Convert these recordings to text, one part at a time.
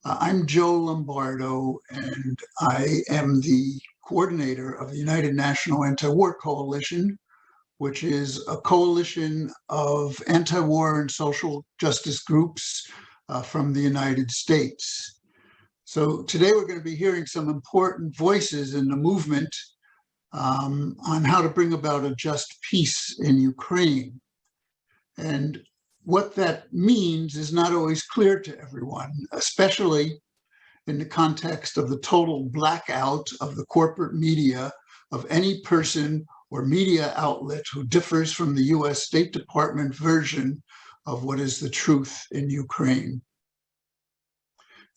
I'm Joe Lombardo, and I am the coordinator of the United National Anti-War Coalition, which is a coalition of anti-war and social justice groups from the United States. So today we're going to be hearing some important voices in the movement on how to bring about a just peace in Ukraine. And what that means is not always clear to everyone, especially in the context of the total blackout of the corporate media of any person or media outlet who differs from the US State Department version of what is the truth in Ukraine.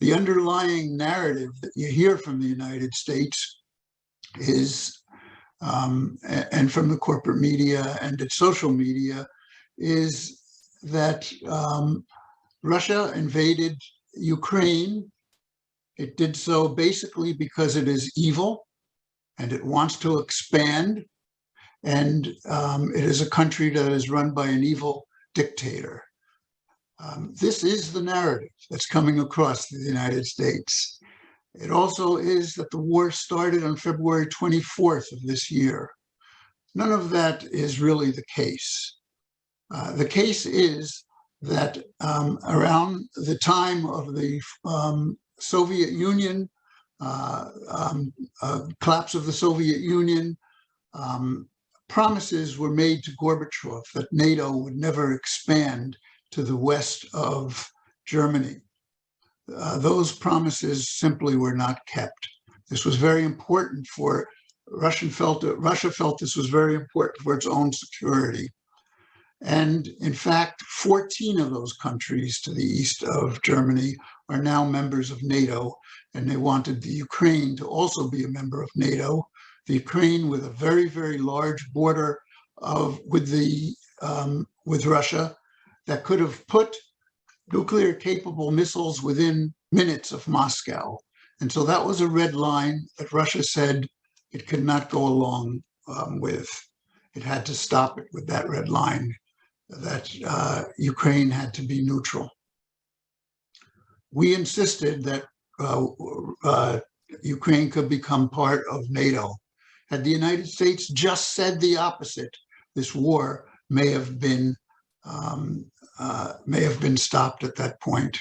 The underlying narrative that you hear from the United States is, and from the corporate media and its social media, is that Russia invaded Ukraine. It did so basically because it is evil and it wants to expand, and it is a country that is run by an evil dictator. This is the narrative that's coming across the United States. It also is that the war started on February 24th of this year. None of that is really the case. The case is that around the time of the Soviet Union, collapse of the Soviet Union, promises were made to Gorbachev that NATO would never expand to the west of Germany. Those promises simply were not kept. This was very important for Russia felt this was very important for its own security. And in fact, 14 of those countries to the east of Germany are now members of NATO, and they wanted the Ukraine to also be a member of NATO. The Ukraine, with a very, very large border with Russia, that could have put nuclear-capable missiles within minutes of Moscow. And so that was a red line that Russia said it could not go along with. It had to stop it with that red line, that Ukraine had to be neutral. We insisted that Ukraine could become part of NATO. Had the United States just said the opposite, this war may have been stopped at that point.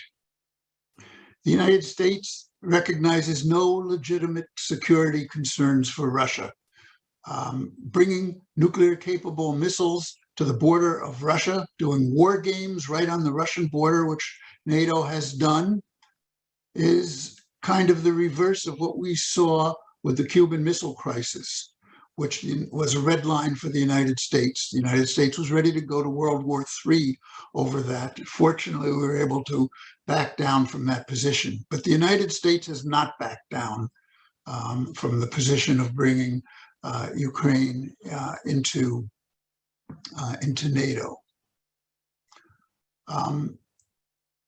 The United States recognizes no legitimate security concerns for Russia. Bringing nuclear-capable missiles to the border of Russia, doing war games right on the Russian border, which NATO has done, is kind of the reverse of what we saw with the Cuban Missile Crisis, which was a red line for the United States. The United States was ready to go to World War III over that. Fortunately, we were able to back down from that position. But the United States has not backed down from the position of bringing Ukraine into NATO.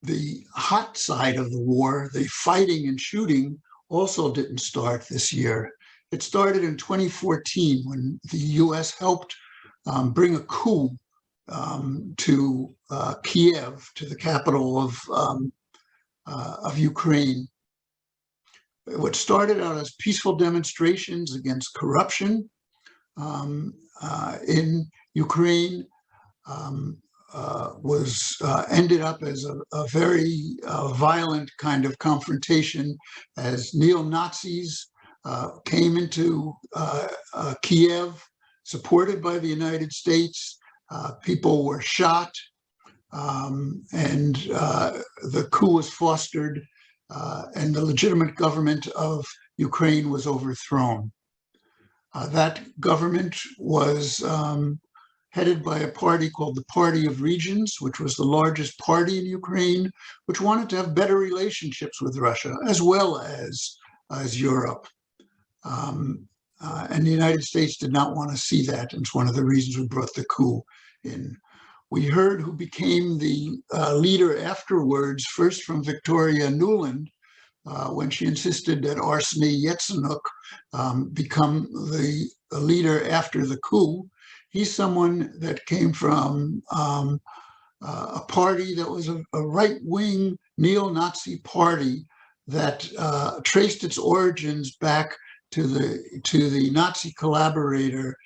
The hot side of the war, the fighting and shooting, also didn't start this year. It started in 2014 when the US helped bring a coup to Kiev, to the capital of Ukraine. What started out as peaceful demonstrations against corruption in Ukraine ended up as a very violent kind of confrontation as neo-Nazis came into Kiev, supported by the United States. People were shot, and the coup was fostered, and the legitimate government of Ukraine was overthrown. That government was headed by a party called the Party of Regions, which was the largest party in Ukraine, which wanted to have better relationships with Russia, as well as Europe. And the United States did not want to see that. And it's one of the reasons we brought the coup in. We heard who became the leader afterwards, first from Victoria Nuland, when she insisted that Arseniy Yatsenyuk become the leader after the coup. He's someone that came from a party that was a right-wing neo-Nazi party that traced its origins back to the Nazi collaborator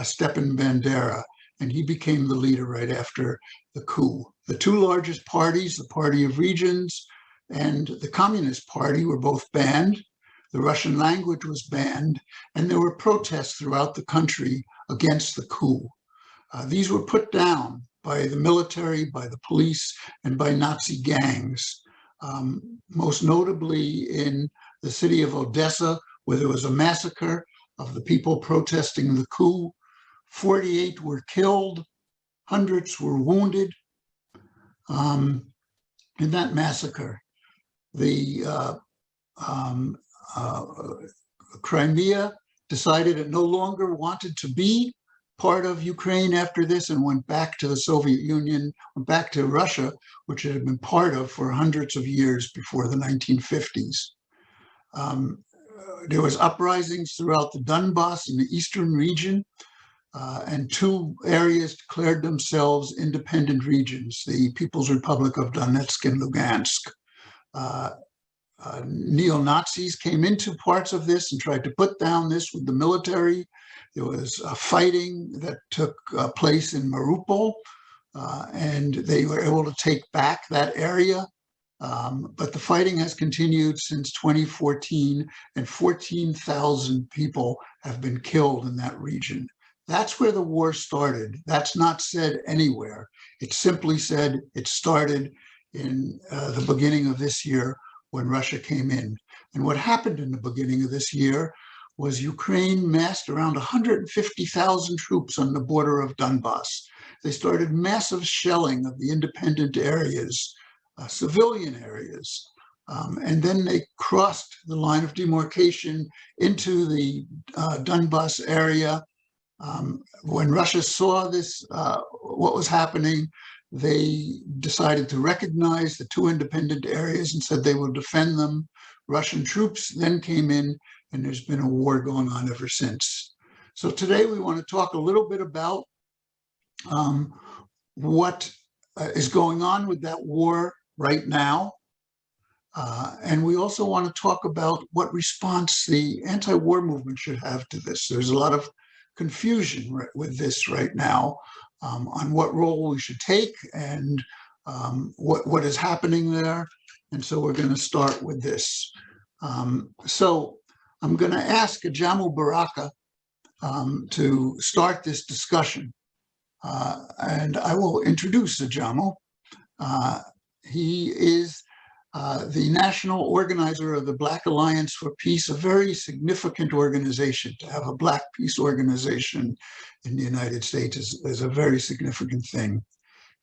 Stepan Bandera, and he became the leader right after the coup. The two largest parties, the Party of Regions and the Communist Party, were both banned. The Russian language was banned, and there were protests throughout the country against the coup. These were put down by the military, by the police, and by Nazi gangs, most notably in the city of Odessa, where there was a massacre of the people protesting the coup. 48 were killed, hundreds were wounded in that massacre. The Crimea decided it no longer wanted to be part of Ukraine after this and went back to the Soviet Union, went back to Russia, which it had been part of for hundreds of years before the 1950s. There was uprisings throughout the Donbass in the eastern region, and two areas declared themselves independent regions, the People's Republic of Donetsk and Lugansk. Neo-Nazis came into parts of this and tried to put down this with the military. There was fighting that took place in Mariupol, and they were able to take back that area. But the fighting has continued since 2014, and 14,000 people have been killed in that region. That's where the war started. That's not said anywhere. It's simply said it started in the beginning of this year when Russia came in. And what happened in the beginning of this year was Ukraine massed around 150,000 troops on the border of Donbass. They started massive shelling of the independent areas, civilian areas. And then they crossed the line of demarcation into the Donbass area. When Russia saw this, what was happening, they decided to recognize the two independent areas and said they would defend them. Russian troops then came in, and there's been a war going on ever since. So today we want to talk a little bit about what is going on with that war right now. And we also want to talk about what response the anti-war movement should have to this. There's a lot of confusion with this right now on what role we should take and what is happening there. And so we're going to start with this. So I'm going to ask Ajamu Baraka to start this discussion. And I will introduce Ajamu. He is the national organizer of the Black Alliance for Peace, a very significant organization. To have a Black peace organization in the United States is a very significant thing.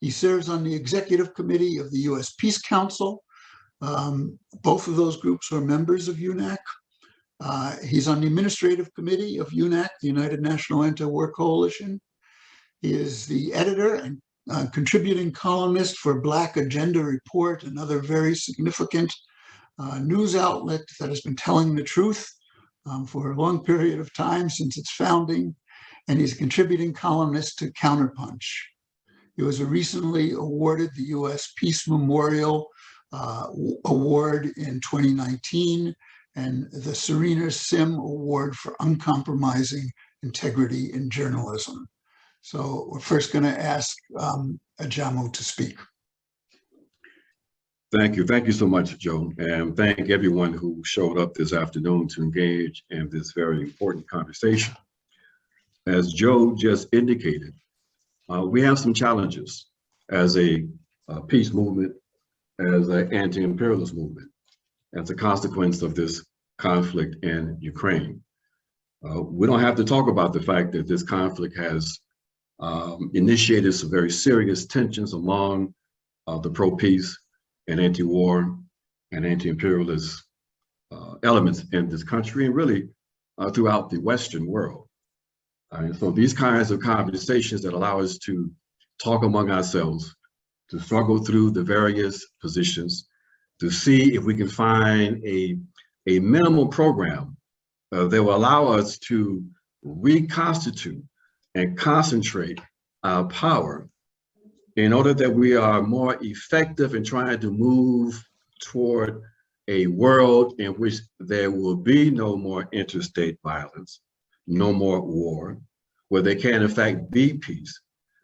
He serves on the executive committee of the U.S. Peace Council. Both of those groups are members of UNAC. He's on the administrative committee of UNAC, the United National Anti-War Coalition. He is the editor and contributing columnist for Black Agenda Report, another very significant news outlet that has been telling the truth for a long period of time since its founding. And he's a contributing columnist to Counterpunch. He was recently awarded the U.S. Peace Memorial Award in 2019 and the Serena Sim Award for Uncompromising Integrity in Journalism. So we're first going to ask Ajamu to speak. Thank you. Thank you so much, Joe. And thank everyone who showed up this afternoon to engage in this very important conversation. As Joe just indicated, we have some challenges as a peace movement, as an anti-imperialist movement, as a consequence of this conflict in Ukraine. We don't have to talk about the fact that this conflict has initiated some very serious tensions among the pro-peace and anti-war and anti-imperialist elements in this country and really throughout the Western world. And so these kinds of conversations that allow us to talk among ourselves, to struggle through the various positions, to see if we can find a minimal program that will allow us to reconstitute and concentrate our power in order that we are more effective in trying to move toward a world in which there will be no more interstate violence, no more war, where there can in fact be peace.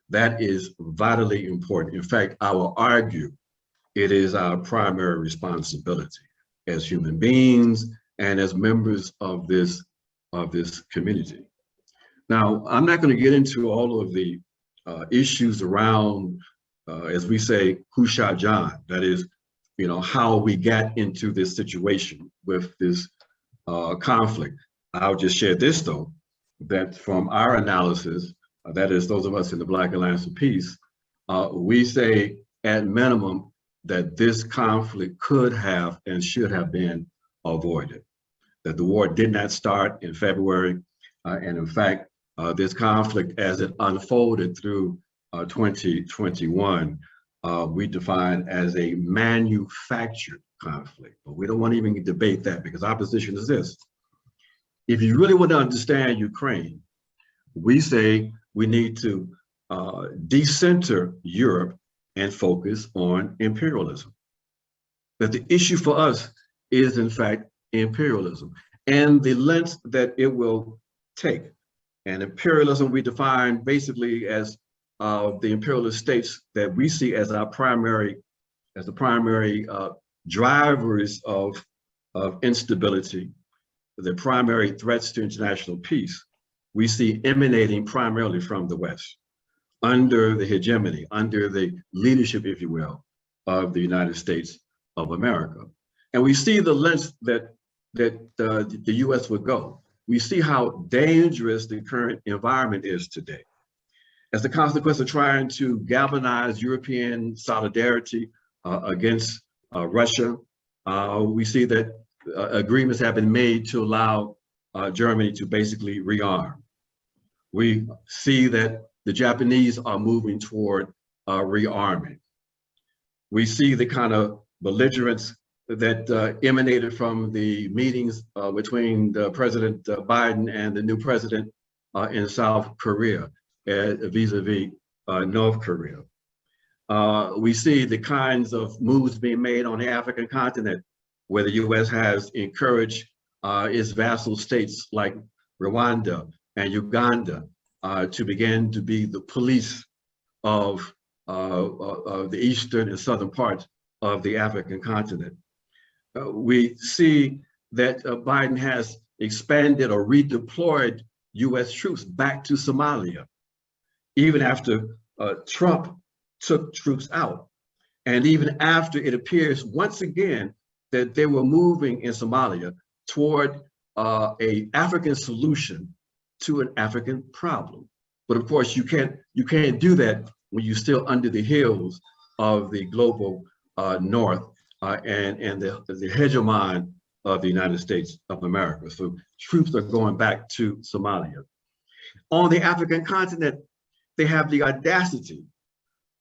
That is vitally important. In fact, I will argue it is our primary responsibility as human beings and as members of this community. Now, I'm not going to get into all of the issues around, as we say, who shot John? That is, how we got into this situation with this conflict. I'll just share this, though, that from our analysis, that is those of us in the Black Alliance for Peace, we say at minimum that this conflict could have and should have been avoided, that the war did not start in February. And in fact, this conflict as it unfolded through 2021, we define as a manufactured conflict. But we don't want to even debate that, because our position is this. If you really want to understand Ukraine, we say we need to decenter Europe and focus on imperialism. That the issue for us is, in fact, imperialism and the length that it will take. And imperialism we define basically as the imperialist states that we see as the primary drivers of instability, the primary threats to international peace, we see emanating primarily from the West, under the hegemony, under the leadership, if you will, of the United States of America. And we see the lengths that the US would go. We see how dangerous the current environment is today. As a consequence of trying to galvanize European solidarity against Russia, we see that agreements have been made to allow Germany to basically rearm. We see that the Japanese are moving toward rearming. We see the kind of belligerence that emanated from the meetings between President Biden and the new president in South Korea, vis-a-vis North Korea. We see the kinds of moves being made on the African continent, where the US has encouraged its vassal states like Rwanda and Uganda to begin to be the police of the eastern and southern parts of the African continent. We see that Biden has expanded or redeployed US troops back to Somalia, even after Trump took troops out. And even after it appears once again that they were moving in Somalia toward an African solution to an African problem. But of course, you can't do that when you're still under the heels of the global North and the hegemon of the United States of America. So troops are going back to Somalia. On the African continent, they have the audacity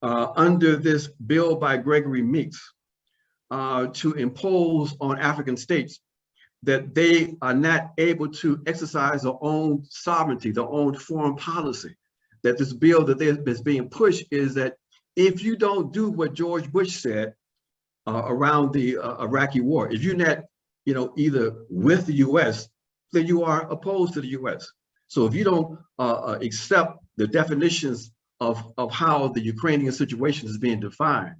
under this bill by Gregory Meeks to impose on African states that they are not able to exercise their own sovereignty, their own foreign policy. That this bill that is being pushed is that if you don't do what George Bush said around the Iraqi war, if you're not, either with the US, then you are opposed to the US. So if you don't accept the definitions of how the Ukrainian situation is being defined,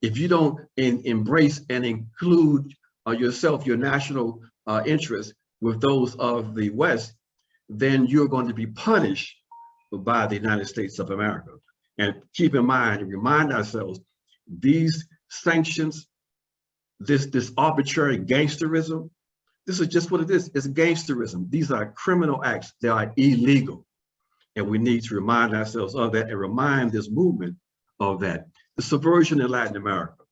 if you don't embrace and include yourself, your national interests with those of the West, then you're going to be punished by the United States of America. And keep in mind and remind ourselves, these sanctions, this arbitrary gangsterism, this is just what it is. It's gangsterism. These are criminal acts. They are illegal. And we need to remind ourselves of that and remind this movement of that. The subversion in Latin America,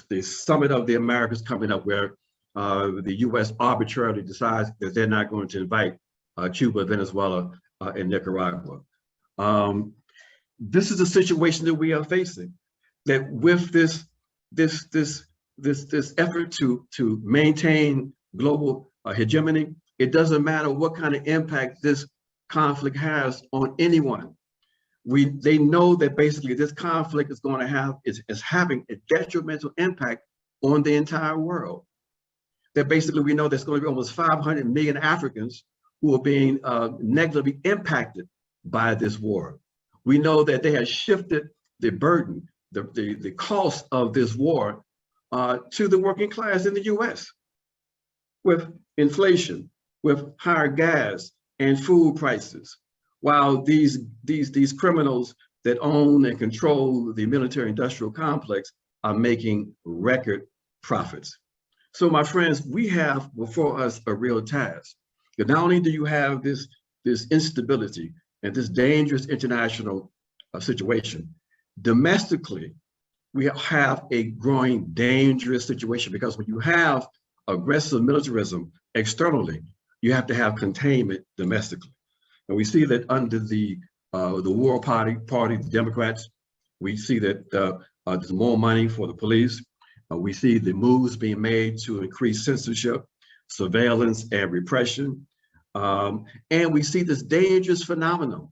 the Summit of the Americas coming up, where the US arbitrarily decides that they're not going to invite Cuba, Venezuela, and Nicaragua. This is a situation that we are facing, that with this effort to maintain global hegemony, it doesn't matter what kind of impact this conflict has on anyone. They know that basically this conflict is going to have, is having a detrimental impact on the entire world. that basically we know there's going to be almost 500 million Africans who are being negatively impacted by this war. We know that they have shifted the burden, the cost of this war to the working class in the US with inflation, with higher gas and food prices, while these criminals that own and control the military-industrial complex are making record profits. So my friends, we have before us a real task. But not only do you have this instability and this dangerous international situation, domestically, we have a growing dangerous situation, because when you have aggressive militarism externally, you have to have containment domestically. And we see that under the war party, the Democrats, we see that there's more money for the police. We see the moves being made to increase censorship, surveillance, and repression. And we see this dangerous phenomenon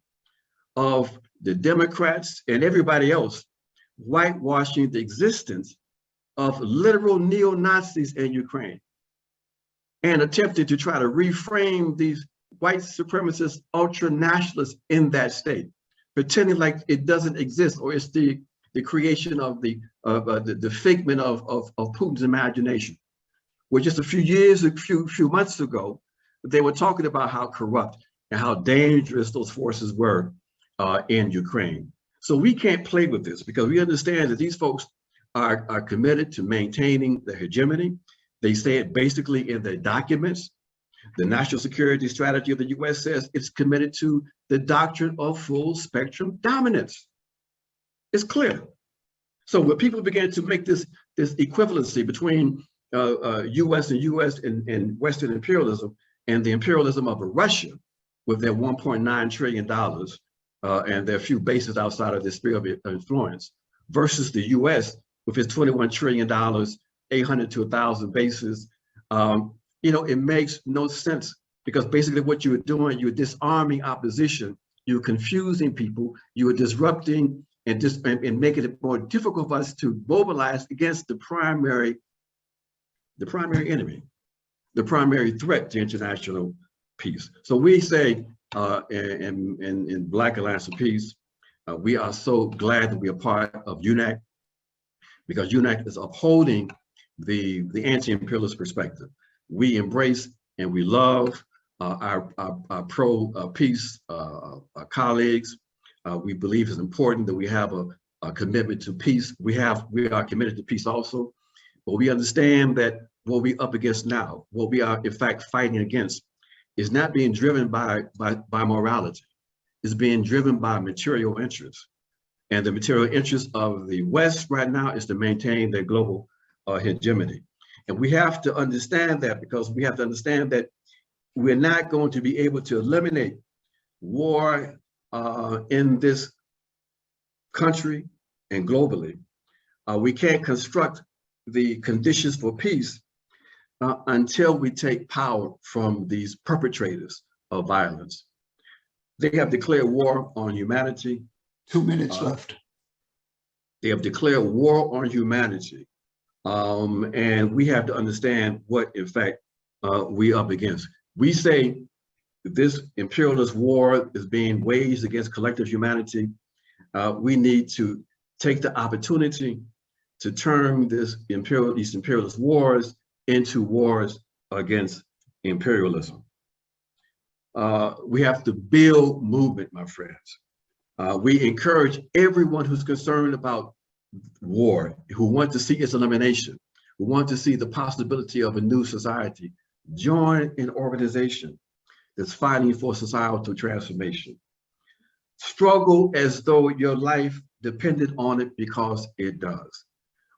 of the Democrats and everybody else whitewashing the existence of literal neo-Nazis in Ukraine and attempting to try to reframe these white supremacist ultra-nationalists in that state, pretending like it doesn't exist, or it's the creation of the figment of Putin's imagination. Where just a few months ago, they were talking about how corrupt and how dangerous those forces were in Ukraine. So we can't play with this, because we understand that these folks are committed to maintaining the hegemony. They say it basically in their documents. The national security strategy of the US says it's committed to the doctrine of full spectrum dominance. It's clear. So when people began to make this equivalency between US and Western imperialism and the imperialism of Russia with their $1.9 trillion and their few bases outside of the sphere of influence versus the US with its $21 trillion, 800 to 1,000 bases, it makes no sense, because basically what you are doing, you're disarming opposition, you're confusing people, you are disrupting and making it more difficult for us to mobilize against the primary enemy, the primary threat to international peace. So we say in Black Alliance for Peace, we are so glad that we are part of UNAC, because UNAC is upholding the anti-imperialist perspective. We embrace and we love our pro-peace colleagues. We believe it's important that we have a commitment to peace. We are committed to peace also, but we understand that what we're up against now, what we are in fact fighting against, is not being driven by morality. It's being driven by material interests. And the material interest of the West right now is to maintain their global hegemony. And we have to understand that, because we have to understand that we're not going to be able to eliminate war in this country and globally. We can't construct the conditions for peace until we take power from these perpetrators of violence. They have declared war on humanity. 2 minutes left. They have declared war on humanity. And we have to understand what, in fact, we're up against. We say this imperialist war is being waged against collective humanity. We need to take the opportunity to turn these imperialist wars into wars against imperialism. We have to build movement, my friends. We encourage everyone who's concerned about war, who want to see its elimination, who want to see the possibility of a new society, join an organization that's fighting for societal transformation. Struggle as though your life depended on it, because it does.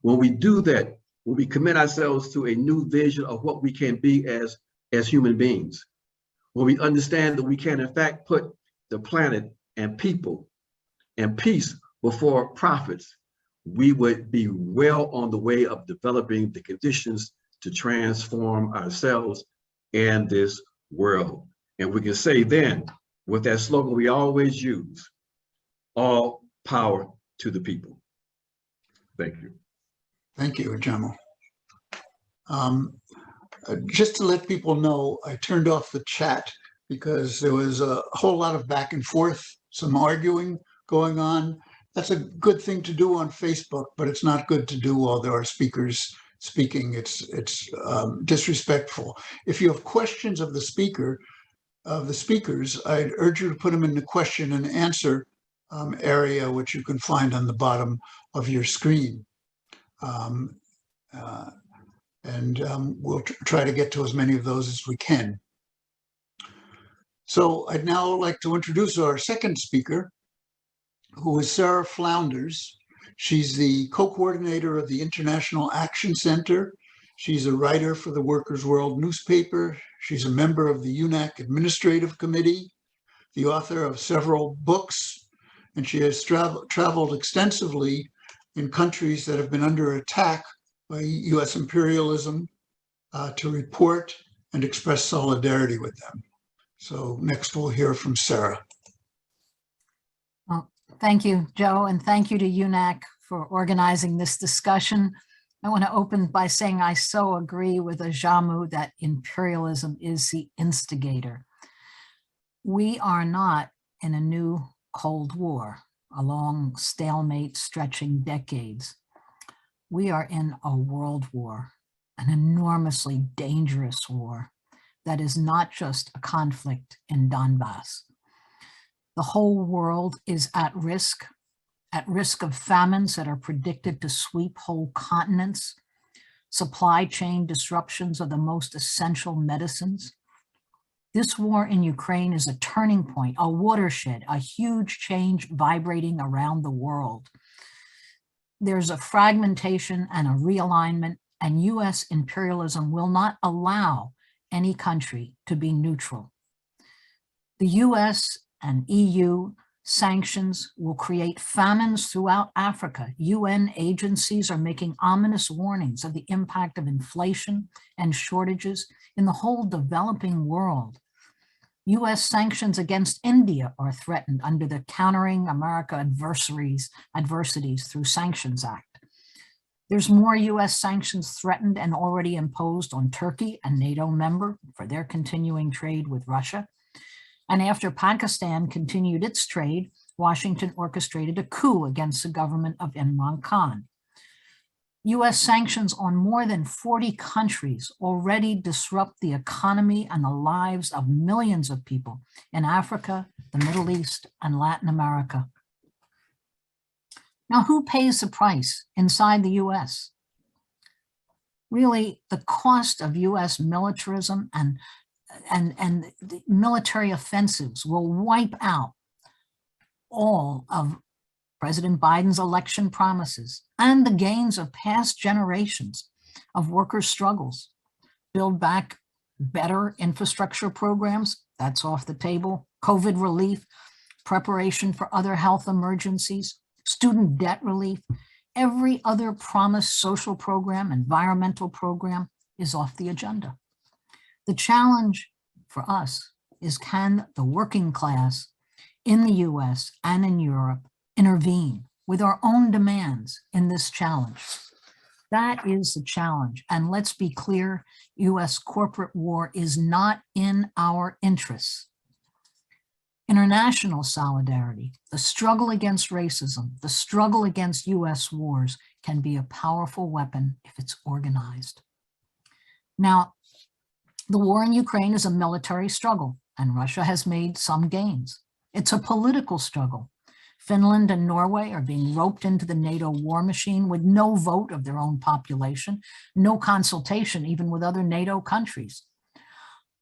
When we do that, when we commit ourselves to a new vision of what we can be as human beings, when we understand that we can in fact put the planet and people and peace before profits, we would be well on the way of developing the conditions to transform ourselves and this world. And we can say then, with that slogan we always use, all power to the people. Thank you. Thank you, Ajamu. Just to let people know, I turned off the chat because there was a whole lot of back and forth, some arguing going on. That's a good thing to do on Facebook, but it's not good to do while there are speakers speaking. It's disrespectful. If you have questions of the speakers, I'd urge you to put them in the question and answer area, which you can find on the bottom of your screen. We'll try to get to as many of those as we can. So I'd now like to introduce our second speaker, who is Sara Flounders. She's the co-coordinator of the International Action Center. She's a writer for the Workers' World newspaper. She's a member of the UNAC Administrative Committee, the author of several books, and she has traveled extensively in countries that have been under attack by US imperialism to report and express solidarity with them. So next we'll hear from Sara. Well, thank you, Joe, and thank you to UNAC for organizing this discussion. I want to open by saying I so agree with Ajamu that imperialism is the instigator. We are not in a new Cold War, a long stalemate stretching decades. We are in a world war, an enormously dangerous war that is not just a conflict in Donbass. The whole world is at risk of famines that are predicted to sweep whole continents, supply chain disruptions of the most essential medicines. This war in Ukraine is a turning point, a watershed, a huge change vibrating around the world. There's a fragmentation and a realignment, and US imperialism will not allow any country to be neutral. The US and EU sanctions will create famines throughout Africa. UN agencies are making ominous warnings of the impact of inflation and shortages in the whole developing world. US sanctions against India are threatened under the Countering America Adversities through Sanctions Act. There's more US sanctions threatened and already imposed on Turkey, a NATO member, for their continuing trade with Russia. And after Pakistan continued its trade, Washington orchestrated a coup against the government of Imran Khan. US sanctions on more than 40 countries already disrupt the economy and the lives of millions of people in Africa, the Middle East, and Latin America. Now, who pays the price inside the US? Really, the cost of US militarism and the military offensives will wipe out all of President Biden's election promises and the gains of past generations of workers' struggles. Build back better infrastructure programs, that's off the table. COVID relief, preparation for other health emergencies, student debt relief, every other promised social program, environmental program is off the agenda. The challenge for us is, can the working class in the US and in Europe intervene with our own demands in this challenge? That is the challenge. And let's be clear, US corporate war is not in our interests. International solidarity, the struggle against racism, the struggle against US wars can be a powerful weapon if it's organized. Now, the war in Ukraine is a military struggle, and Russia has made some gains. It's a political struggle. Finland and Norway are being roped into the NATO war machine with no vote of their own population, no consultation even with other NATO countries.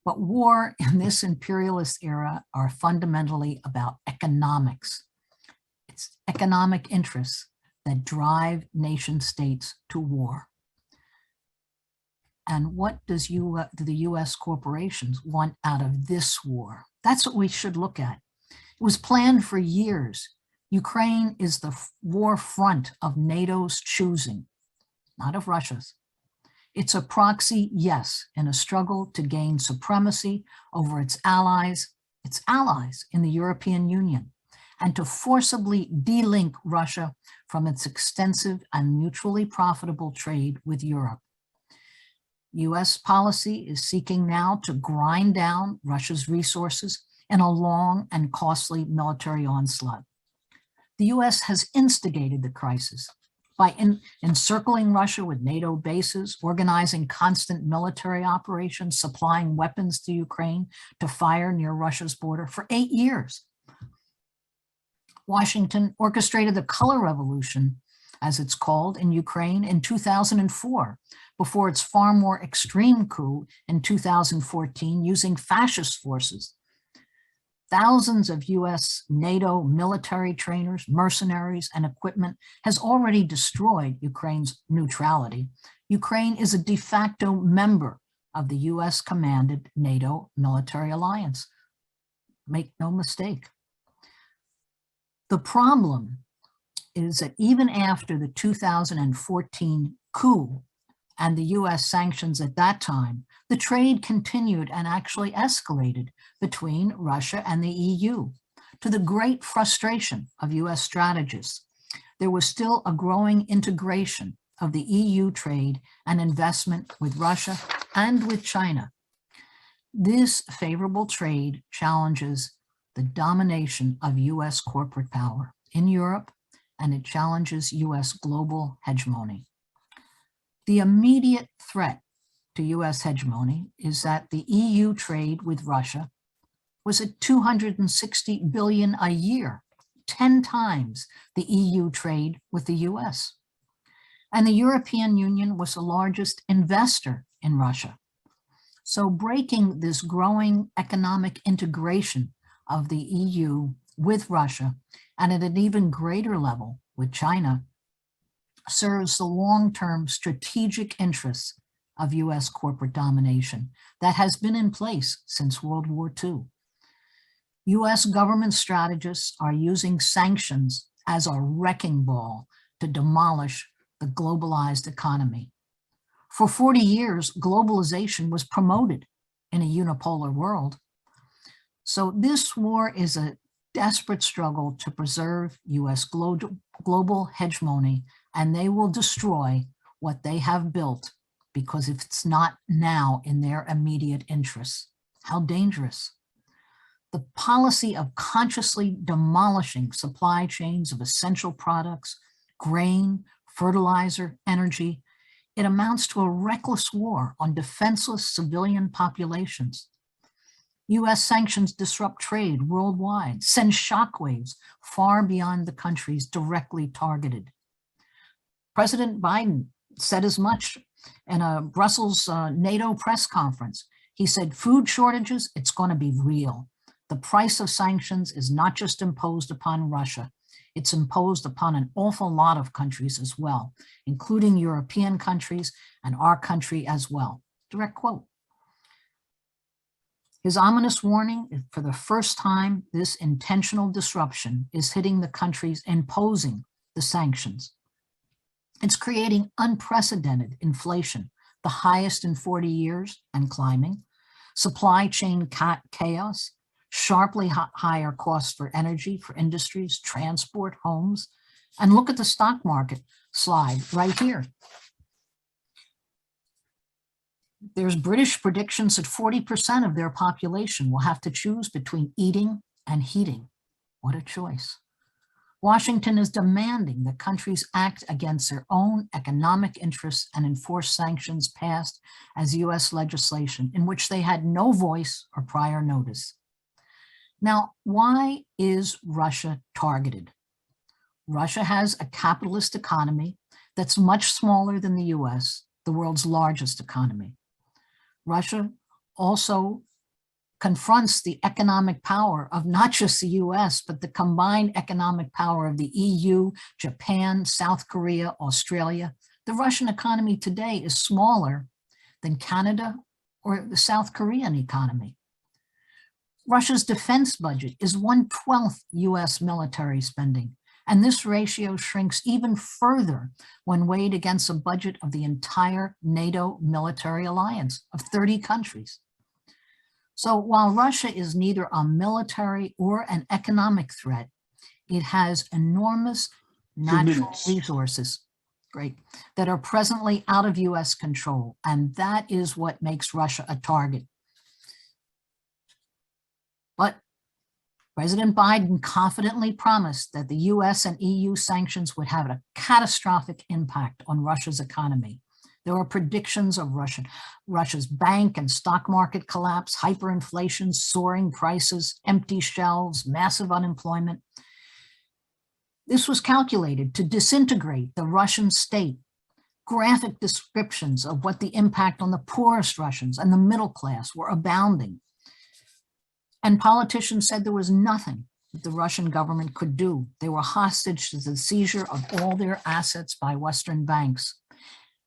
But war in this imperialist era are fundamentally about economics. It's economic interests that drive nation states to war. And what do the US corporations want out of this war? That's what we should look at. It was planned for years. Ukraine is the war front of NATO's choosing, not of Russia's. It's a proxy, yes, in a struggle to gain supremacy over its allies in the European Union, and to forcibly de-link Russia from its extensive and mutually profitable trade with Europe. US policy is seeking now to grind down Russia's resources in a long and costly military onslaught. The US has instigated the crisis by encircling Russia with NATO bases, organizing constant military operations, supplying weapons to Ukraine to fire near Russia's border for 8 years. Washington orchestrated the color revolution, as it's called, in Ukraine in 2004, before its far more extreme coup in 2014 using fascist forces. Thousands of US NATO military trainers, mercenaries, and equipment has already destroyed Ukraine's neutrality. Ukraine is a de facto member of the US commanded NATO military alliance. Make no mistake. The problem is that even after the 2014 coup and the US sanctions at that time, the trade continued and actually escalated between Russia and the EU, to the great frustration of US strategists. There was still a growing integration of the EU trade and investment with Russia and with China. This favorable trade challenges the domination of US corporate power in Europe, and it challenges US global hegemony. The immediate threat to US hegemony is that the EU trade with Russia was at $260 billion a year, 10 times the EU trade with the US. And the European Union was the largest investor in Russia. So breaking this growing economic integration of the EU with Russia, and at an even greater level with China, serves the long-term strategic interests of US corporate domination that has been in place since World War II. US government strategists are using sanctions as a wrecking ball to demolish the globalized economy. For 40 years, globalization was promoted in a unipolar world. So this war is a desperate struggle to preserve US global hegemony, and they will destroy what they have built because if it's not now in their immediate interests. How dangerous. The policy of consciously demolishing supply chains of essential products, grain, fertilizer, energy, it amounts to a reckless war on defenseless civilian populations. US sanctions disrupt trade worldwide, send shockwaves far beyond the countries directly targeted. President Biden said as much in a Brussels NATO press conference. He said, food shortages, it's going to be real. The price of sanctions is not just imposed upon Russia, it's imposed upon an awful lot of countries as well, including European countries and our country as well. Direct quote. His ominous warning is for the first time, this intentional disruption is hitting the countries imposing the sanctions. It's creating unprecedented inflation, the highest in 40 years and climbing, supply chain chaos, sharply higher costs for energy, for industries, transport, homes. And look at the stock market slide right here. There's British predictions that 40% of their population will have to choose between eating and heating. What a choice. Washington is demanding that countries act against their own economic interests and enforce sanctions passed as US legislation in which they had no voice or prior notice. Now, why is Russia targeted? Russia has a capitalist economy that's much smaller than the US, the world's largest economy. Russia also confronts the economic power of not just the US, but the combined economic power of the EU, Japan, South Korea, Australia. The Russian economy today is smaller than Canada or the South Korean economy. Russia's defense budget is 1/12 US military spending, and this ratio shrinks even further when weighed against a budget of the entire NATO military alliance of 30 countries. So while Russia is neither a military or an economic threat, it has enormous natural resources great, that are presently out of US control. And that is what makes Russia a target. But President Biden confidently promised that the US and EU sanctions would have a catastrophic impact on Russia's economy. There are predictions of Russia's bank and stock market collapse, hyperinflation, soaring prices, empty shelves, massive unemployment. This was calculated to disintegrate the Russian state. Graphic descriptions of what the impact on the poorest Russians and the middle class were abounding. And politicians said there was nothing that the Russian government could do. They were hostage to the seizure of all their assets by Western banks.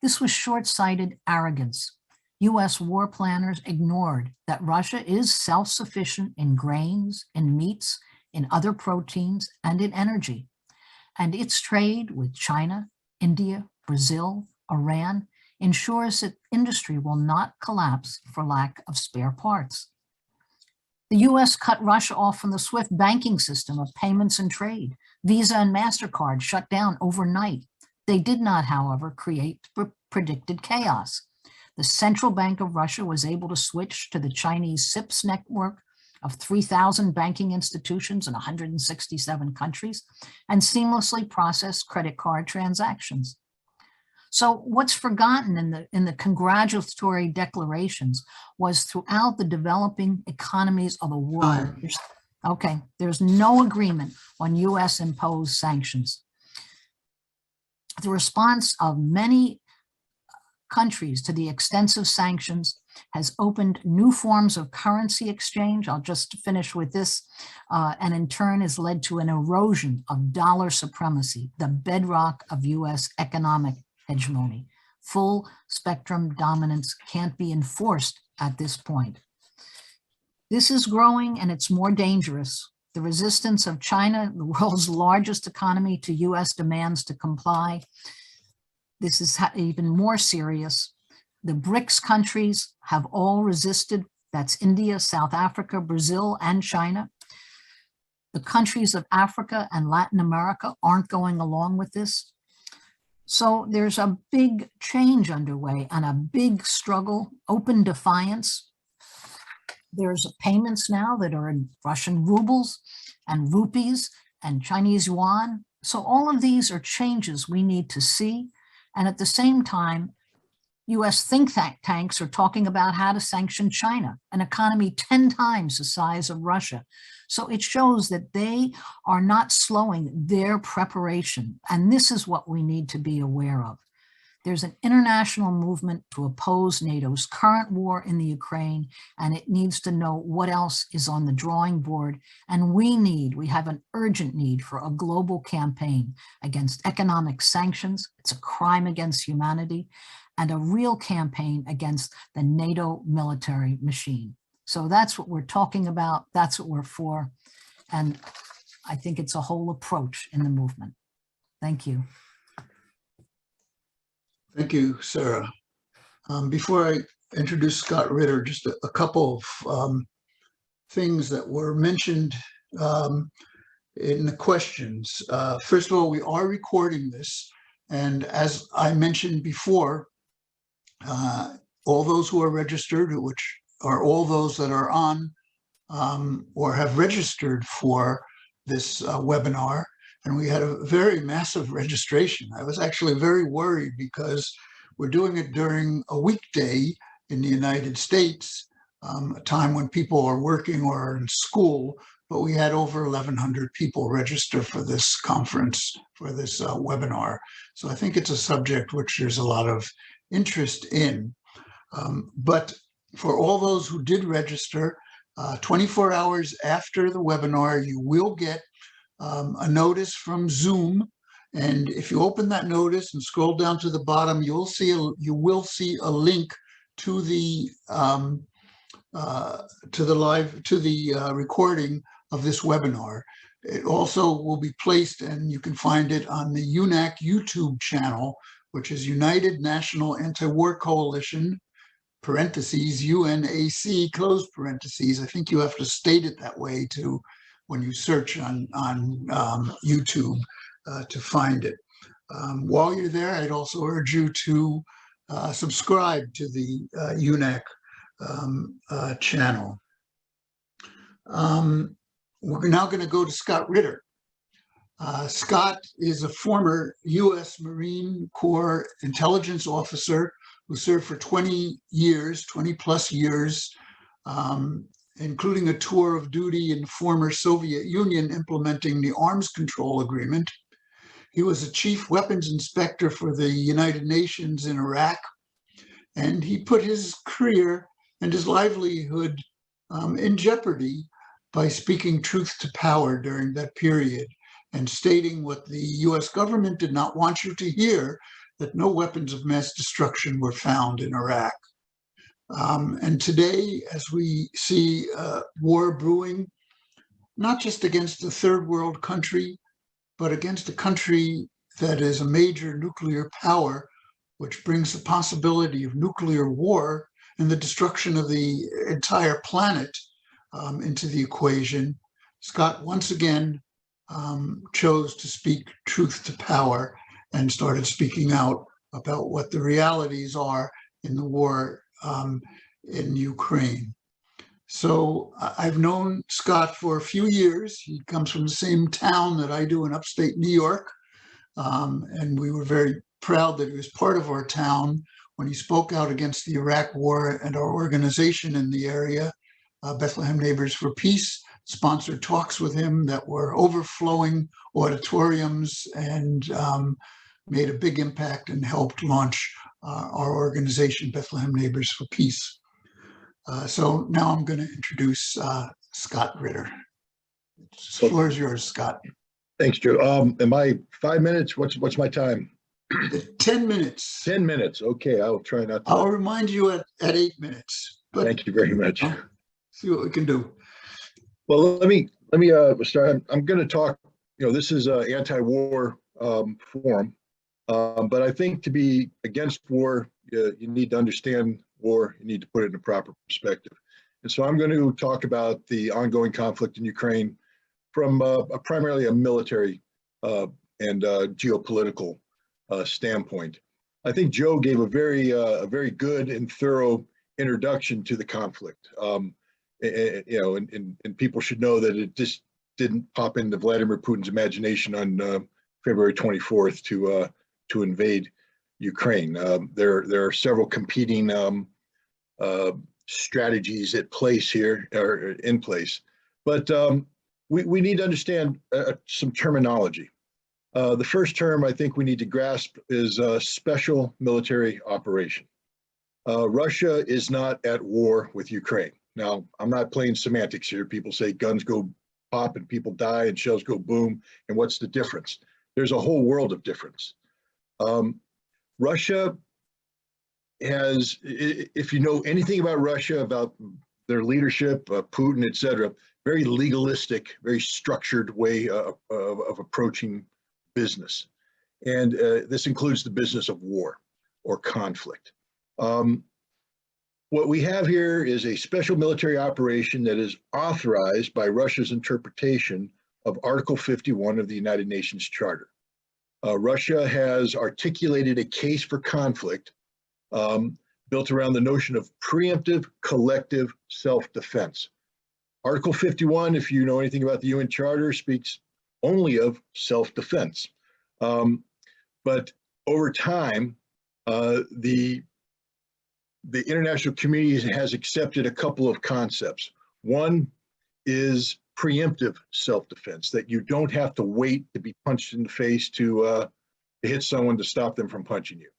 This was short-sighted arrogance. US war planners ignored that Russia is self-sufficient in grains, in meats, in other proteins, and in energy. And its trade with China, India, Brazil, Iran ensures that industry will not collapse for lack of spare parts. The US cut Russia off from the SWIFT banking system of payments and trade. Visa and MasterCard shut down overnight. They did not, however, create predicted chaos. The Central Bank of Russia was able to switch to the Chinese CIPS network of 3,000 banking institutions in 167 countries and seamlessly process credit card transactions. So what's forgotten in the congratulatory declarations was throughout the developing economies of the world. There's no agreement on US imposed sanctions. The response of many countries to the extensive sanctions has opened new forms of currency exchange. I'll just finish with this, and in turn has led to an erosion of dollar supremacy, the bedrock of US economic hegemony. Full spectrum dominance can't be enforced at this point. This is growing and it's more dangerous. The resistance of China, the world's largest economy, to US demands to comply. This is even more serious. The BRICS countries have all resisted. That's India, South Africa, Brazil, and China. The countries of Africa and Latin America aren't going along with this. So there's a big change underway and a big struggle, open defiance. There's payments now that are in Russian rubles and rupees and Chinese yuan. So all of these are changes we need to see. And at the same time, US think tanks are talking about how to sanction China, an economy 10 times the size of Russia. So it shows that they are not slowing their preparation. And this is what we need to be aware of. There's an international movement to oppose NATO's current war in the Ukraine, and it needs to know what else is on the drawing board. And we have an urgent need for a global campaign against economic sanctions. It's a crime against humanity, and a real campaign against the NATO military machine. So that's what we're talking about. That's what we're for. And I think it's a whole approach in the movement. Thank you. Thank you, Sara. Before I introduce Scott Ritter, just a couple of things that were mentioned in the questions. First of all, we are recording this. And as I mentioned before, all those who are registered, which are all those that are on or have registered for this webinar, and we had a very massive registration. I was actually very worried because we're doing it during a weekday in the United States, a time when people are working or are in school, but we had over 1,100 people register for this conference, for this webinar. So I think it's a subject which there's a lot of interest in. But for all those who did register, 24 hours after the webinar, you will get a notice from Zoom. And if you open that notice and scroll down to the bottom, you will see a link to the recording of this webinar. It also will be placed, and you can find it on the UNAC YouTube channel, which is United National Anti-War Coalition, parentheses, UNAC, close parentheses. I think you have to state it that way when you search on YouTube to find it. While you're there, I'd also urge you to subscribe to the UNAC channel. We're now going to go to Scott Ritter. Scott is a former U.S. Marine Corps intelligence officer who served for 20 plus years, including a tour of duty in the former Soviet Union implementing the Arms Control Agreement. He was a chief weapons inspector for the United Nations in Iraq, and he put his career and his livelihood in jeopardy by speaking truth to power during that period and stating what the US government did not want you to hear, that no weapons of mass destruction were found in Iraq. And today, as we see war brewing, not just against a third world country, but against a country that is a major nuclear power, which brings the possibility of nuclear war and the destruction of the entire planet into the equation, Scott once again chose to speak truth to power and started speaking out about what the realities are in the war in Ukraine. So I've known Scott for a few years. He comes from the same town that I do in upstate New York. And we were very proud that he was part of our town when he spoke out against the Iraq War, and our organization in the area, Bethlehem Neighbors for Peace, sponsored talks with him that were overflowing auditoriums and made a big impact and helped launch our organization, Bethlehem Neighbors for Peace. So now I'm going to introduce Scott Ritter. The floor is yours, Scott. Thanks, Joe. Am I 5 minutes? What's my time? 10 minutes. 10 minutes. Okay, I'll try not to. I'll remind you at 8 minutes. But thank you very much. See what we can do. Well, let me start. I'm going to talk. This is an anti-war forum, but I think to be against war, you need to understand war. You need to put it in a proper perspective. And so I'm going to talk about the ongoing conflict in Ukraine from primarily a military and geopolitical standpoint. I think Joe gave a very good and thorough introduction to the conflict. And people should know that it just didn't pop into Vladimir Putin's imagination on February 24th to invade Ukraine. There are several competing strategies at place here, or in place, but we need to understand some terminology. The first term I think we need to grasp is special military operation. Russia is not at war with Ukraine. Now, I'm not playing semantics here. People say guns go pop and people die and shells go boom. And what's the difference? There's a whole world of difference. Russia has, if you know anything about Russia, about their leadership, Putin, et cetera, very legalistic, very structured way of approaching business. And this includes the business of war or conflict. What we have here is a special military operation that is authorized by Russia's interpretation of Article 51 of the United Nations Charter. Russia has articulated a case for conflict built around the notion of preemptive collective self-defense. Article 51, if you know anything about the UN Charter, speaks only of self-defense. But over time, the international community has accepted a couple of concepts. One is preemptive self-defense, that you don't have to wait to be punched in the face to hit someone to stop them from punching you.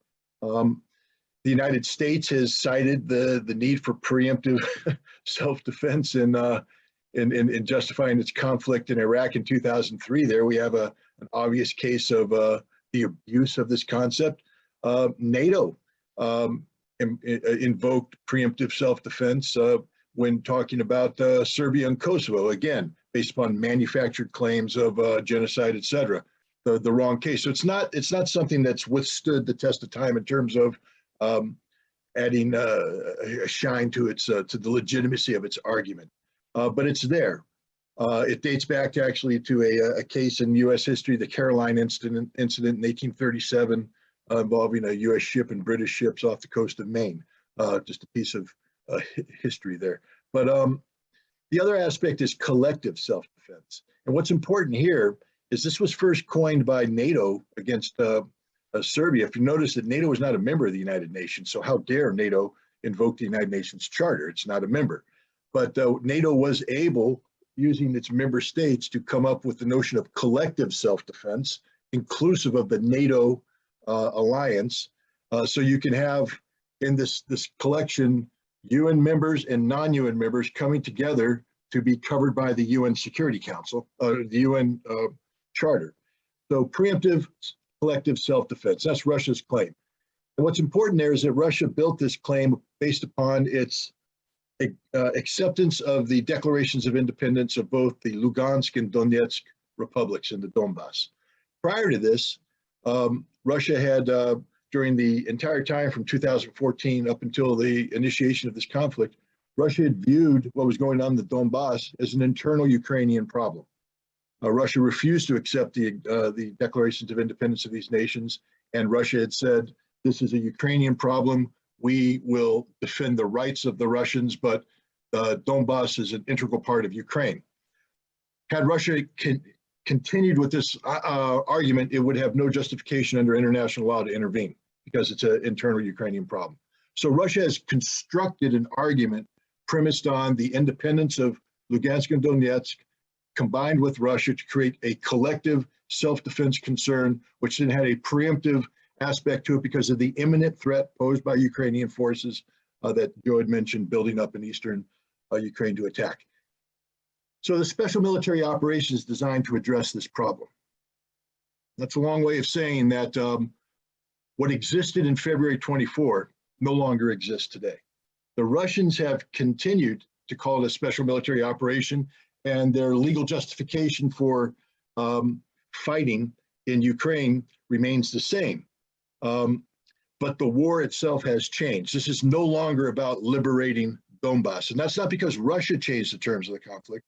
The United States has cited the need for preemptive self-defense in justifying its conflict in Iraq in 2003. There we have an obvious case of the abuse of this concept. NATO invoked preemptive self-defense when talking about Serbia and Kosovo, again, based upon manufactured claims of genocide, et cetera. The wrong case. So it's not something that's withstood the test of time in terms of adding a shine to its to the legitimacy of its argument. But it's there. It dates back actually to a case in U.S. history, the Caroline incident in 1837, involving a U.S. ship and British ships off the coast of Maine. Just a piece of history there. But the other aspect is collective self-defense. And what's important here is this was first coined by NATO against Serbia. If you notice that NATO is not a member of the United Nations, so how dare NATO invoke the United Nations Charter? It's not a member. But NATO was able, using its member states, to come up with the notion of collective self-defense, inclusive of the NATO alliance. So you can have in this collection UN members and non-UN members coming together to be covered by the UN Security Council, the UN Charter. So preemptive collective self-defense, that's Russia's claim. And what's important there is that Russia built this claim based upon its acceptance of the declarations of independence of both the Lugansk and Donetsk republics in the Donbass. Prior to this, Russia had, during the entire time from 2014 up until the initiation of this conflict, Russia had viewed what was going on in the Donbass as an internal Ukrainian problem. Russia refused to accept the declarations of independence of these nations, and Russia had said, this is a Ukrainian problem. We will defend the rights of the Russians, but Donbass is an integral part of Ukraine. Had Russia continued with this argument, it would have no justification under international law to intervene because it's an internal Ukrainian problem. So Russia has constructed an argument premised on the independence of Lugansk and Donetsk, combined with Russia to create a collective self-defense concern, which then had a preemptive aspect to it because of the imminent threat posed by Ukrainian forces that Joe had mentioned building up in eastern Ukraine to attack. So the special military operation is designed to address this problem. That's a long way of saying that what existed in February 24 no longer exists today. The Russians have continued to call it a special military operation, and their legal justification for fighting in Ukraine remains the same. But the war itself has changed. This is no longer about liberating Donbass. And that's not because Russia changed the terms of the conflict.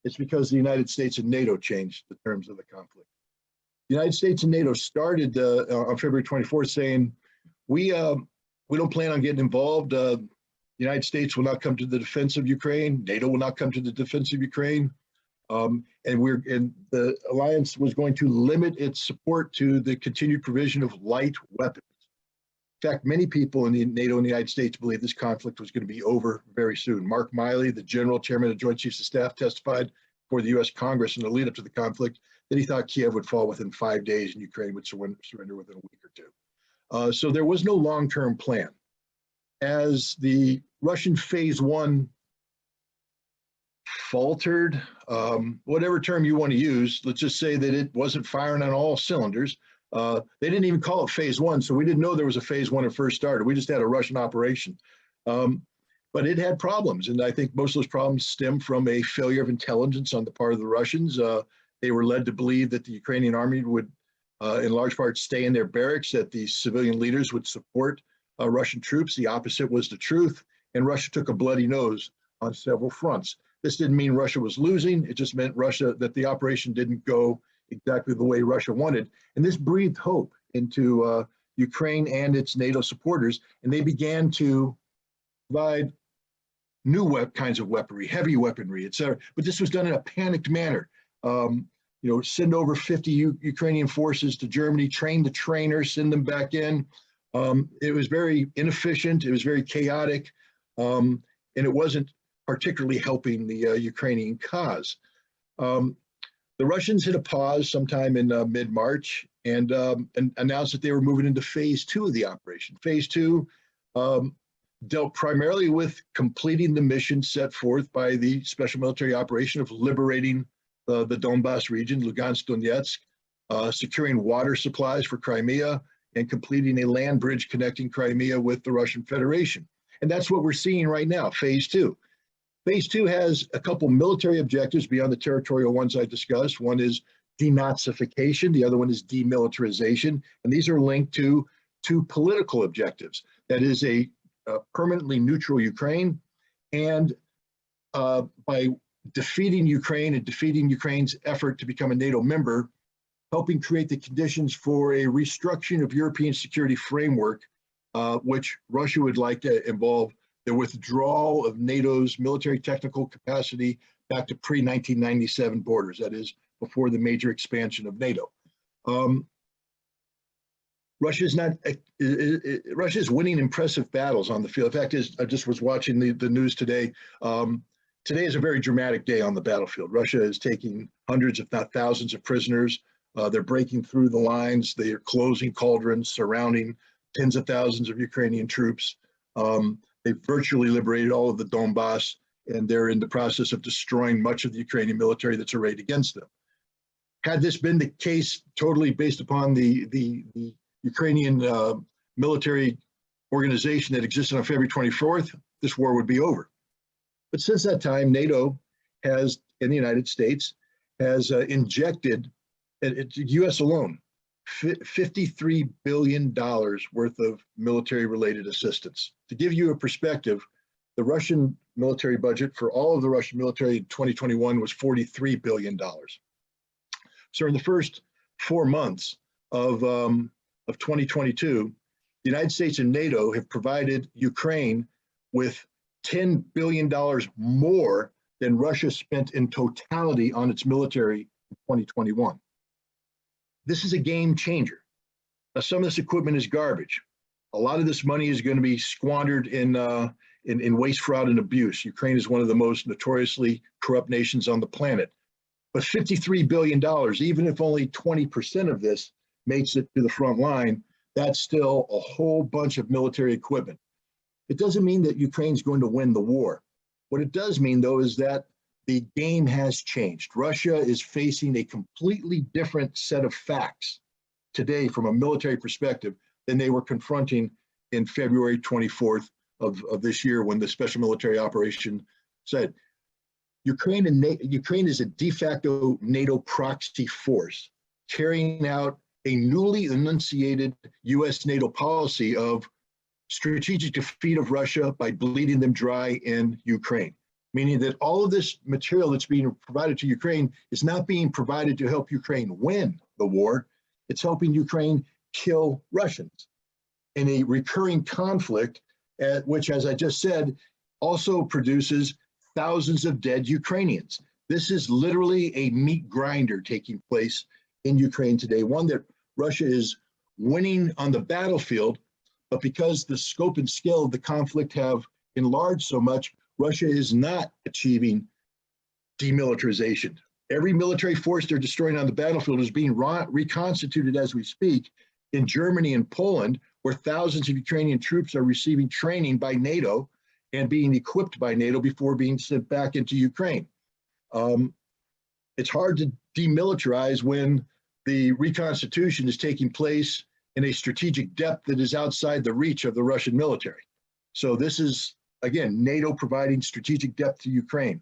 It's because the United States and NATO changed the terms of the conflict. The United States and NATO started on February 24th saying, we don't plan on getting involved. The United States will not come to the defense of Ukraine. NATO will not come to the defense of Ukraine. And the alliance was going to limit its support to the continued provision of light weapons. In fact, many people in the NATO and the United States believe this conflict was going to be over very soon. Mark Miley, the general chairman of the Joint Chiefs of Staff, testified before the U.S. Congress in the lead up to the conflict that he thought Kiev would fall within 5 days and Ukraine would surrender within a week or two. So there was no long-term plan. As the Russian phase one faltered, whatever term you want to use, let's just say that it wasn't firing on all cylinders. They didn't even call it phase one, so we didn't know there was a phase one when it first started. We just had a Russian operation. But it had problems, and I think most of those problems stem from a failure of intelligence on the part of the Russians. They were led to believe that the Ukrainian army would, in large part, stay in their barracks, that the civilian leaders would support Russian troops. The opposite was the truth, and Russia took a bloody nose on several fronts. This didn't mean Russia was losing. It just meant that the operation didn't go exactly the way Russia wanted. And this breathed hope into Ukraine and its NATO supporters, and they began to provide new kinds of weaponry, heavy weaponry, et cetera. But this was done in a panicked manner. Send over 50 Ukrainian forces to Germany, train the trainers, send them back in. It was very inefficient. It was very chaotic, and it wasn't particularly helping the Ukrainian cause. The Russians hit a pause sometime in mid-March and announced that they were moving into phase two of the operation. Phase two dealt primarily with completing the mission set forth by the special military operation of liberating the Donbass region, Lugansk, Donetsk, securing water supplies for Crimea, and completing a land bridge connecting Crimea with the Russian Federation. And that's what we're seeing right now, phase two. Phase two has a couple military objectives beyond the territorial ones I discussed. One is denazification, the other one is demilitarization, and these are linked to two political objectives. That is a permanently neutral Ukraine, and by defeating Ukraine and defeating Ukraine's effort to become a NATO member, helping create the conditions for a restructuring of European security framework, which Russia would like to involve the withdrawal of NATO's military technical capacity back to pre-1997 borders, that is, before the major expansion of NATO. Russia is winning impressive battles on the field. In fact, I just was watching the news today. Today is a very dramatic day on the battlefield. Russia is taking hundreds, if not thousands, of prisoners. They're breaking through the lines. They are closing cauldrons, surrounding tens of thousands of Ukrainian troops. They've virtually liberated all of the Donbass, and they're in the process of destroying much of the Ukrainian military that's arrayed against them. Had this been the case totally based upon the Ukrainian military organization that existed on February 24th, this war would be over. But since that time, NATO has, in the United States, has injected, the US alone, $53 billion worth of military-related assistance. To give you a perspective, the Russian military budget for all of the Russian military in 2021 was $43 billion. So in the first 4 months of 2022, the United States and NATO have provided Ukraine with $10 billion more than Russia spent in totality on its military in 2021. This is a game changer. Now, some of this equipment is garbage. A lot of this money is going to be squandered in waste, fraud, and abuse. Ukraine is one of the most notoriously corrupt nations on the planet. But $53 billion, even if only 20% of this makes it to the front line, that's still a whole bunch of military equipment. It doesn't mean that Ukraine's going to win the war. What it does mean, though, is that the game has changed. Russia is facing a completely different set of facts today from a military perspective than they were confronting in February 24th of this year when the special military operation said. Ukraine is a de facto NATO proxy force carrying out a newly enunciated US NATO policy of strategic defeat of Russia by bleeding them dry in Ukraine, meaning that all of this material that's being provided to Ukraine is not being provided to help Ukraine win the war. It's helping Ukraine kill Russians in a recurring conflict, which, as I just said, also produces thousands of dead Ukrainians. This is literally a meat grinder taking place in Ukraine today, one that Russia is winning on the battlefield, but because the scope and scale of the conflict have enlarged so much, Russia is not achieving demilitarization. Every military force they're destroying on the battlefield is being reconstituted as we speak in Germany and Poland, where thousands of Ukrainian troops are receiving training by NATO and being equipped by NATO before being sent back into Ukraine. It's hard to demilitarize when the reconstitution is taking place in a strategic depth that is outside the reach of the Russian military. So this is, again, NATO providing strategic depth to Ukraine.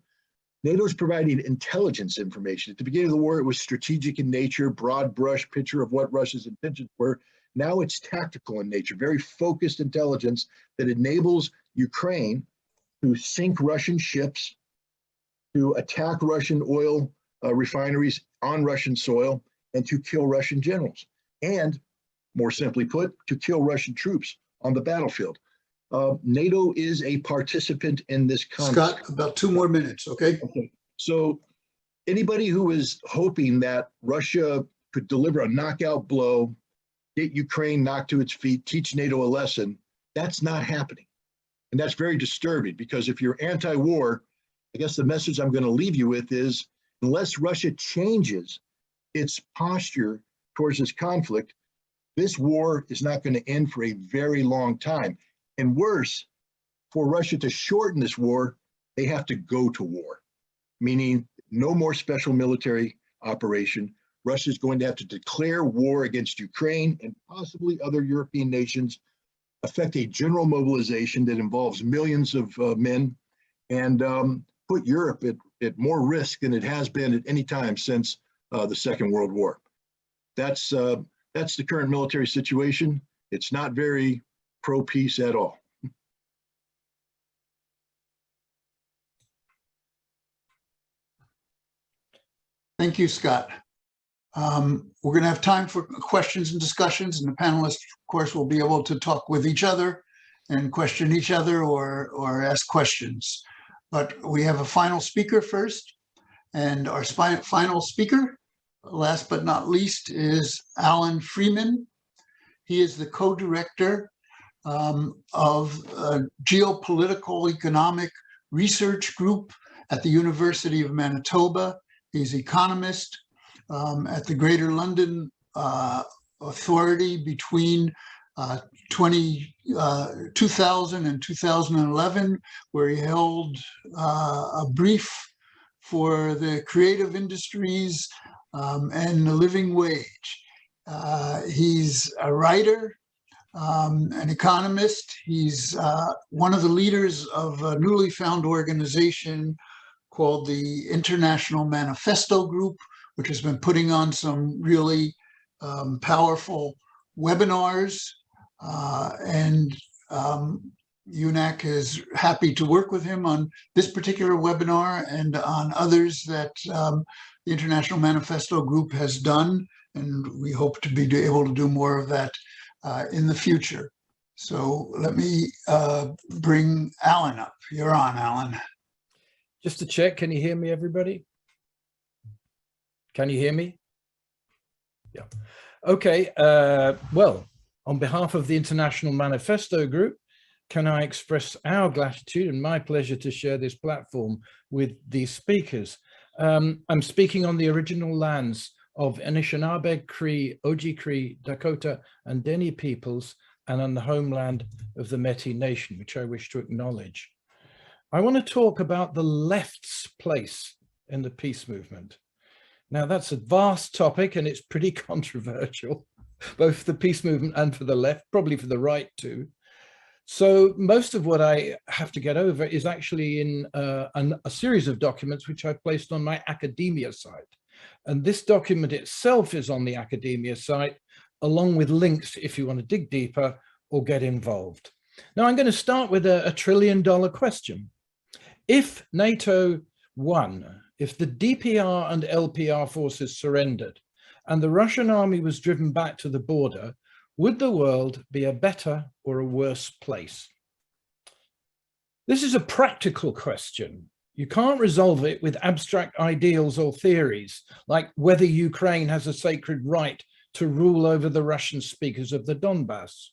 NATO is providing intelligence information. At the beginning of the war, it was strategic in nature, broad brush picture of what Russia's intentions were. Now it's tactical in nature, very focused intelligence that enables Ukraine to sink Russian ships, to attack Russian oil refineries on Russian soil, and to kill Russian generals. And, more simply put, to kill Russian troops on the battlefield. NATO is a participant in this conflict. Scott, about 2 more minutes, okay? Okay. So anybody who is hoping that Russia could deliver a knockout blow, get Ukraine knocked to its feet, teach NATO a lesson, that's not happening. And that's very disturbing, because if you're anti-war, I guess the message I'm going to leave you with is, unless Russia changes its posture towards this conflict, this war is not going to end for a very long time. And worse, for Russia to shorten this war, they have to go to war, meaning no more special military operation. Russia is going to have to declare war against Ukraine and possibly other European nations, effect a general mobilization that involves millions of men, and put Europe at more risk than it has been at any time since the Second World War. That's the current military situation. It's not very pro-peace at all. Thank you, Scott. We're going to have time for questions and discussions, and the panelists, of course, will be able to talk with each other and question each other or ask questions. But we have a final speaker first, and our final speaker, last but not least, is Alan Freeman. He is the co-director of a geopolitical economic research group at the University of Manitoba. He's economist at the Greater London Authority between 2000 and 2011, where he held a brief for the creative industries and the living wage. He's a writer, an economist. He's one of the leaders of a newly found organization called the International Manifesto Group, which has been putting on some really powerful webinars. UNAC is happy to work with him on this particular webinar and on others that the International Manifesto Group has done. And we hope to be able to do more of that in the future. So let me bring Alan up. You're on, Alan. Just to check, can you hear me, everybody? Can you hear me? Yeah. Okay. Well, on behalf of the International Manifesto Group, can I express our gratitude and my pleasure to share this platform with these speakers. I'm speaking on the original lands of Anishinaabe, Cree, Oji-Cree, Dakota, and Dene peoples, and on the homeland of the Métis Nation, which I wish to acknowledge. I want to talk about the left's place in the peace movement. Now, that's a vast topic and it's pretty controversial, both for the peace movement and for the left, probably for the right too. So most of what I have to get over is actually in a series of documents which I placed on my academia site. And this document itself is on the academia site, along with links if you want to dig deeper or get involved. Now, I'm going to start with a $1 trillion question. If NATO won, if the DPR and LPR forces surrendered and the Russian army was driven back to the border, would the world be a better or a worse place? This is a practical question. You can't resolve it with abstract ideals or theories, like whether Ukraine has a sacred right to rule over the Russian speakers of the Donbass,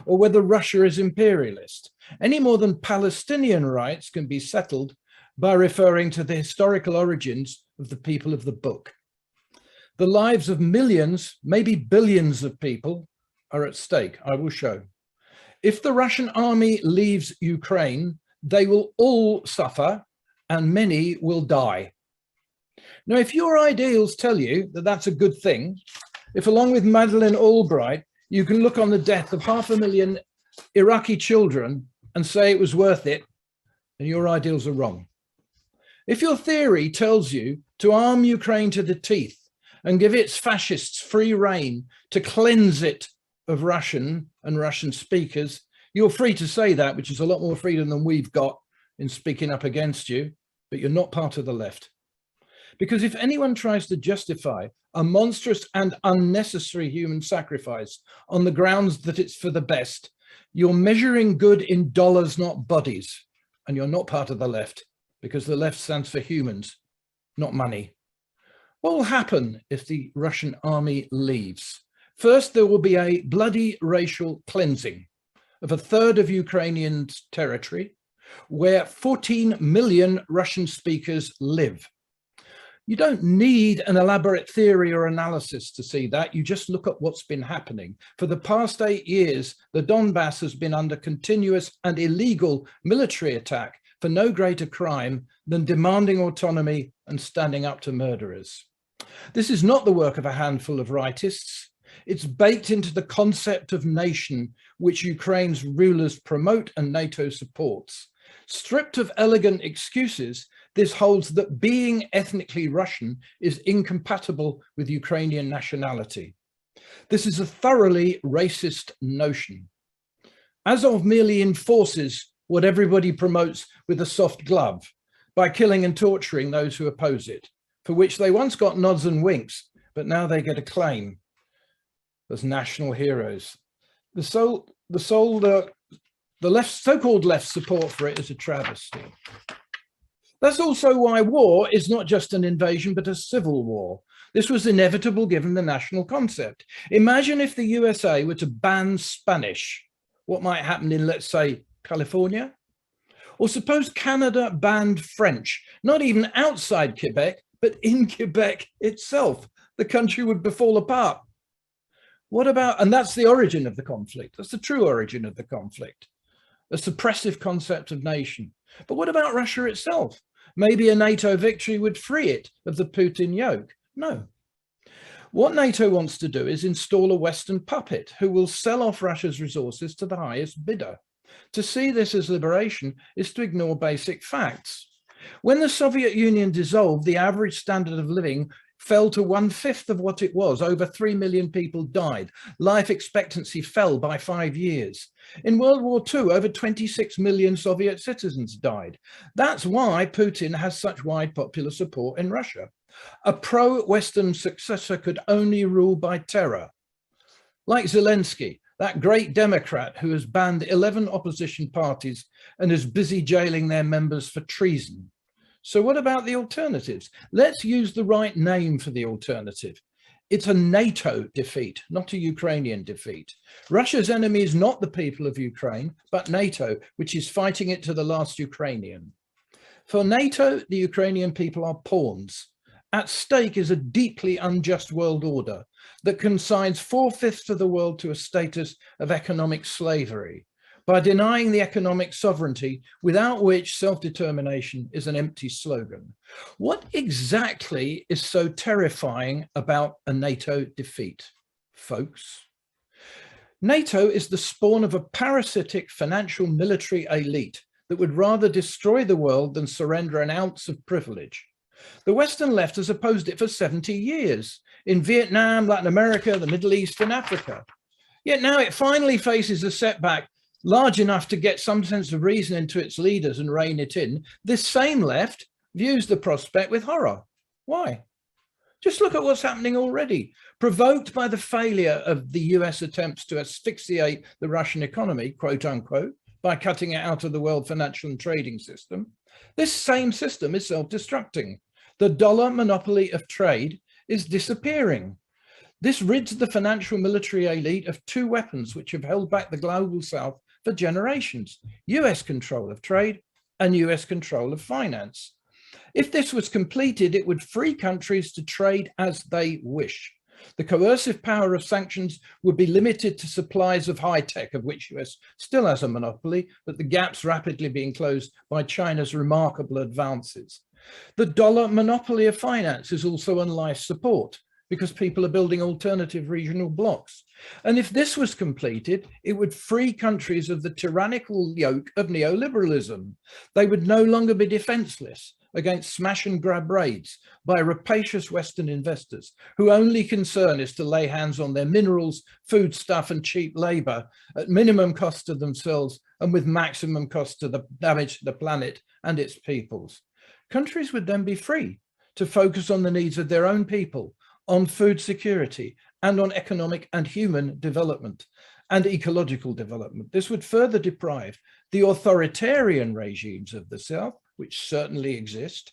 or whether Russia is imperialist, any more than Palestinian rights can be settled by referring to the historical origins of the people of the book. The lives of millions, maybe billions of people are at stake, I will show. If the Russian army leaves Ukraine, they will all suffer and many will die. Now, if your ideals tell you that that's a good thing, if along with Madeleine Albright, you can look on the death of 500,000 Iraqi children and say it was worth it, then your ideals are wrong. If your theory tells you to arm Ukraine to the teeth and give its fascists free rein to cleanse it of Russian and Russian speakers, you're free to say that, which is a lot more freedom than we've got in speaking up against you, but you're not part of the left. Because if anyone tries to justify a monstrous and unnecessary human sacrifice on the grounds that it's for the best, you're measuring good in dollars, not bodies, and you're not part of the left, because the left stands for humans, not money. What will happen if the Russian army leaves? First, there will be a bloody racial cleansing of a third of Ukrainian territory, where 14 million Russian speakers live. You don't need an elaborate theory or analysis to see that. You just look at what's been happening. For the past 8 years, the Donbass has been under continuous and illegal military attack for no greater crime than demanding autonomy and standing up to murderers. This is not the work of a handful of rightists. It's baked into the concept of nation, which Ukraine's rulers promote and NATO supports. Stripped of elegant excuses, this holds that being ethnically Russian is incompatible with Ukrainian nationality. This is a thoroughly racist notion. Azov merely enforces what everybody promotes with a soft glove by killing and torturing those who oppose it. for which they once got nods and winks, but now they get acclaim as national heroes. The so-called left support for it is a travesty. That's also why war is not just an invasion, but a civil war. This was inevitable given the national concept. Imagine if the USA were to ban Spanish. What might happen in, let's say, California? Or suppose Canada banned French, not even outside Quebec, but in Quebec itself. The country would fall apart. What about, and that's the origin of the conflict. That's the true origin of the conflict. A suppressive concept of nation. But what about Russia itself? Maybe a NATO victory would free it of the Putin yoke. No. What NATO wants to do is install a Western puppet who will sell off Russia's resources to the highest bidder. To see this as liberation is to ignore basic facts. When the Soviet Union dissolved, the average standard of living fell to 1/5 of what it was. Over 3 million people died. Life expectancy fell by 5 years. In World War II, over 26 million Soviet citizens died. That's why Putin has such wide popular support in Russia. A pro-Western successor could only rule by terror. Like Zelensky, that great Democrat who has banned 11 opposition parties and is busy jailing their members for treason. So what about the alternatives? Let's use the right name for the alternative. It's a NATO defeat, not a Ukrainian defeat. Russia's enemy is not the people of Ukraine, but NATO, which is fighting it to the last Ukrainian. For NATO, the Ukrainian people are pawns. At stake is a deeply unjust world order that consigns 4/5 of the world to a status of economic slavery by denying the economic sovereignty without which self-determination is an empty slogan. What exactly is so terrifying about a NATO defeat, folks? NATO is the spawn of a parasitic financial military elite that would rather destroy the world than surrender an ounce of privilege. The Western left has opposed it for 70 years in Vietnam, Latin America, the Middle East, and Africa. Yet now it finally faces a setback large enough to get some sense of reason into its leaders and rein it in. This same left views the prospect with horror. Why? Just look at what's happening already. Provoked by the failure of the US attempts to asphyxiate the Russian economy, quote unquote, by cutting it out of the world financial and trading system, this same system is self-destructing. The dollar monopoly of trade is disappearing. This rids the financial military elite of two weapons which have held back the global south for generations: US control of trade and US control of finance. If this was completed, it would free countries to trade as they wish. The coercive power of sanctions would be limited to supplies of high tech, of which US still has a monopoly, but the gap's rapidly being closed by China's remarkable advances. The dollar monopoly of finance is also on life support, because people are building alternative regional blocks. And if this was completed, it would free countries of the tyrannical yoke of neoliberalism. They would no longer be defenseless against smash and grab raids by rapacious Western investors whose only concern is to lay hands on their minerals, foodstuff, and cheap labor at minimum cost to themselves and with maximum cost to the damage to the planet and its peoples. Countries would then be free to focus on the needs of their own people, on food security, and on economic and human development and ecological development. This would further deprive the authoritarian regimes of the South, which certainly exist,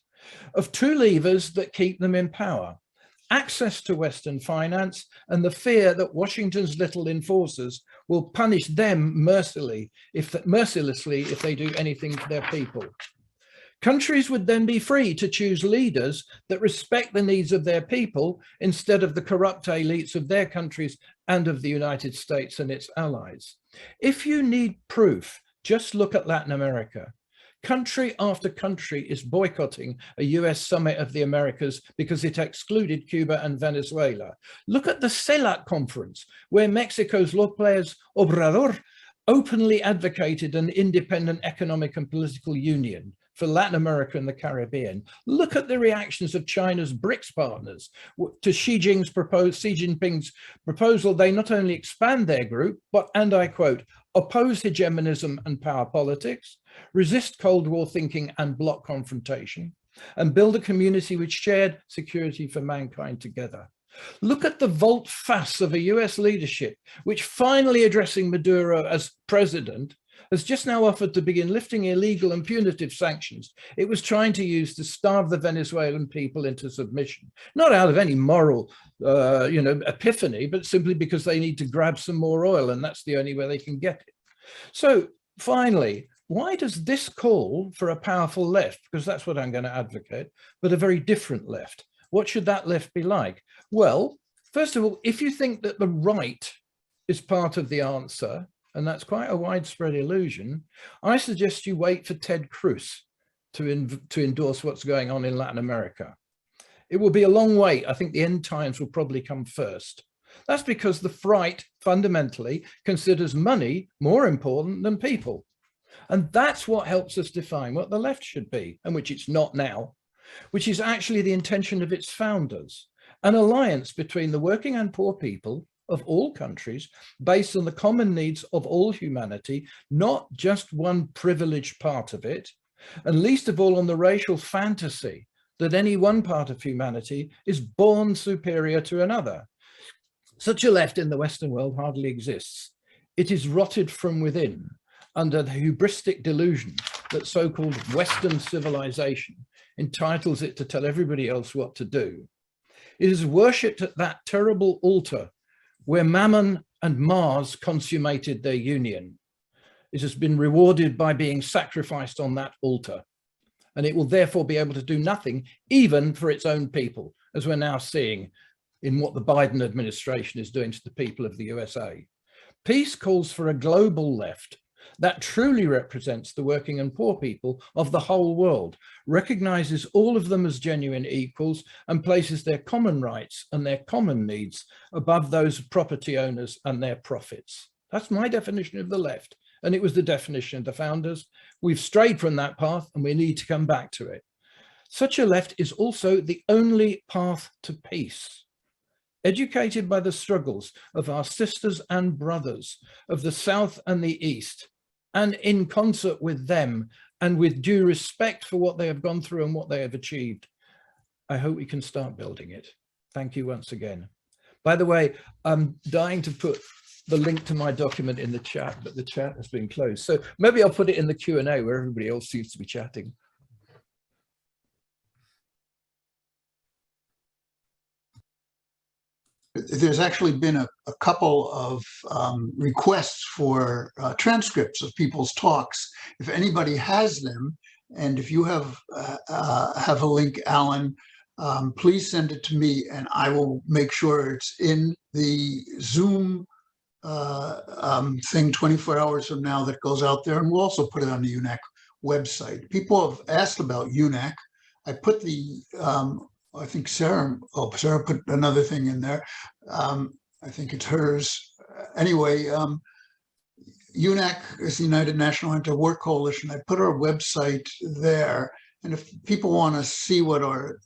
of two levers that keep them in power: access to Western finance and the fear that Washington's little enforcers will punish them mercilessly if they do anything to their people. Countries would then be free to choose leaders that respect the needs of their people instead of the corrupt elites of their countries and of the United States and its allies. If you need proof, just look at Latin America. Country after country is boycotting a US summit of the Americas because it excluded Cuba and Venezuela. Look at the CELAC conference, where Mexico's López Obrador openly advocated an independent economic and political union for Latin America and the Caribbean. Look at the reactions of China's BRICS partners to Xi Jinping's proposal. They not only expand their group, but, and I quote, oppose hegemonism and power politics, resist Cold War thinking and block confrontation, and build a community with shared security for mankind together. Look at the volte-face of a US leadership, which finally addressing Maduro as president, has just now offered to begin lifting illegal and punitive sanctions it was trying to use to starve the Venezuelan people into submission, not out of any moral, epiphany, but simply because they need to grab some more oil, and that's the only way they can get it. So finally, why does this call for a powerful left? Because that's what I'm going to advocate, but a very different left. What should that left be like? Well, first of all, if you think that the right is part of the answer, and that's quite a widespread illusion, I suggest you wait for Ted Cruz to endorse what's going on in Latin America. It will be a long wait. I think the end times will probably come first. That's because the right fundamentally considers money more important than people. And that's what helps us define what the left should be, and which it's not now, which is actually the intention of its founders, an alliance between the working and poor people of all countries based on the common needs of all humanity, not just one privileged part of it, and least of all on the racial fantasy that any one part of humanity is born superior to another. Such a left in the Western world hardly exists. It is rotted from within under the hubristic delusion that so-called Western civilization entitles it to tell everybody else what to do. It is worshipped at that terrible altar where Mammon and Mars consummated their union. It has been rewarded by being sacrificed on that altar, and it will therefore be able to do nothing even for its own people, as we're now seeing in what the Biden administration is doing to the people of the USA. Peace calls for a global left that truly represents the working and poor people of the whole world, recognizes all of them as genuine equals, and places their common rights and their common needs above those of property owners and their profits. That's my definition of the left, and it was the definition of the founders. We've strayed from that path, and we need to come back to it. Such a left is also the only path to peace. Educated by the struggles of our sisters and brothers of the South and the East, and in concert with them, and with due respect for what they have gone through and what they have achieved, I hope we can start building it. Thank you once again. By the way, I'm dying to put the link to my document in the chat, but the chat has been closed. So maybe I'll put it in the Q&A where everybody else seems to be chatting. There's actually been a couple of requests for transcripts of people's talks. If anybody has them, and if you have a link, Alan, please send it to me, and I will make sure it's in the Zoom thing 24 hours from now that goes out there, and we'll also put it on the UNAC website. People have asked about UNAC. I put the I think Sara put another thing in there. I think it's hers. Anyway, UNAC is the United National Anti-War Coalition. I put our website there. And if people want to see what our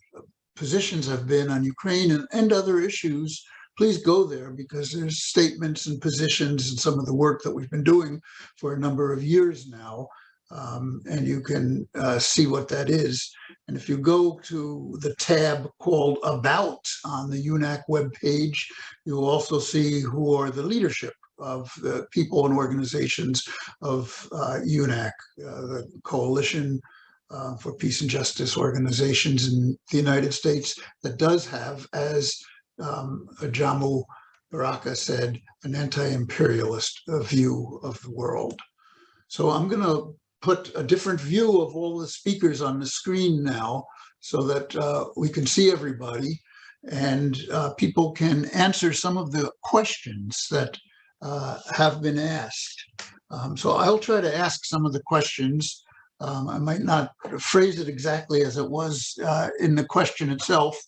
positions have been on Ukraine and other issues, please go there, because there's statements and positions and some of the work that we've been doing for a number of years now. And you can see what that is. And if you go to the tab called About on the UNAC webpage, you'll also see who are the leadership of the people and organizations of UNAC, the Coalition for Peace and Justice organizations in the United States that does have, as Ajamu Baraka said, an anti-imperialist view of the world. So I'm going to put a different view of all the speakers on the screen now so that we can see everybody, and people can answer some of the questions that have been asked. So I'll try to ask some of the questions. I might not phrase it exactly as it was in the question itself,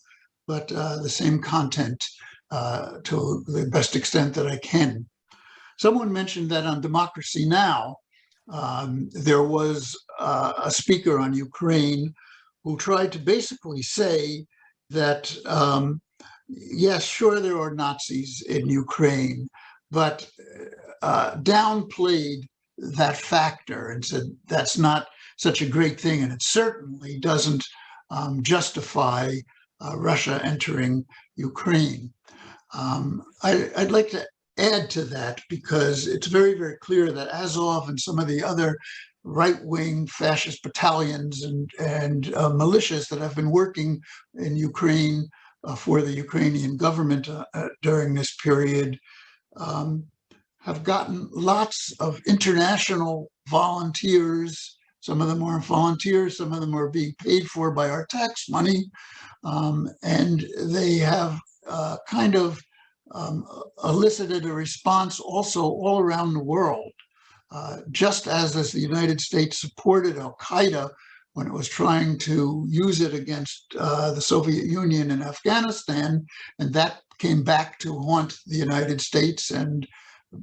but the same content to the best extent that I can. Someone mentioned that on Democracy Now! There was a speaker on Ukraine who tried to basically say that, yes, sure, there are Nazis in Ukraine, but downplayed that factor and said that's not such a great thing. And it certainly doesn't justify Russia entering Ukraine. I'd like to add to that because it's very, very clear that Azov and some of the other right-wing fascist battalions and militias that have been working in Ukraine for the Ukrainian government during this period have gotten lots of international volunteers. Some of them are volunteers, some of them are being paid for by our tax money. And they have kind of elicited a response also all around the world. Just as the United States supported Al-Qaeda when it was trying to use it against the Soviet Union in Afghanistan, and that came back to haunt the United States and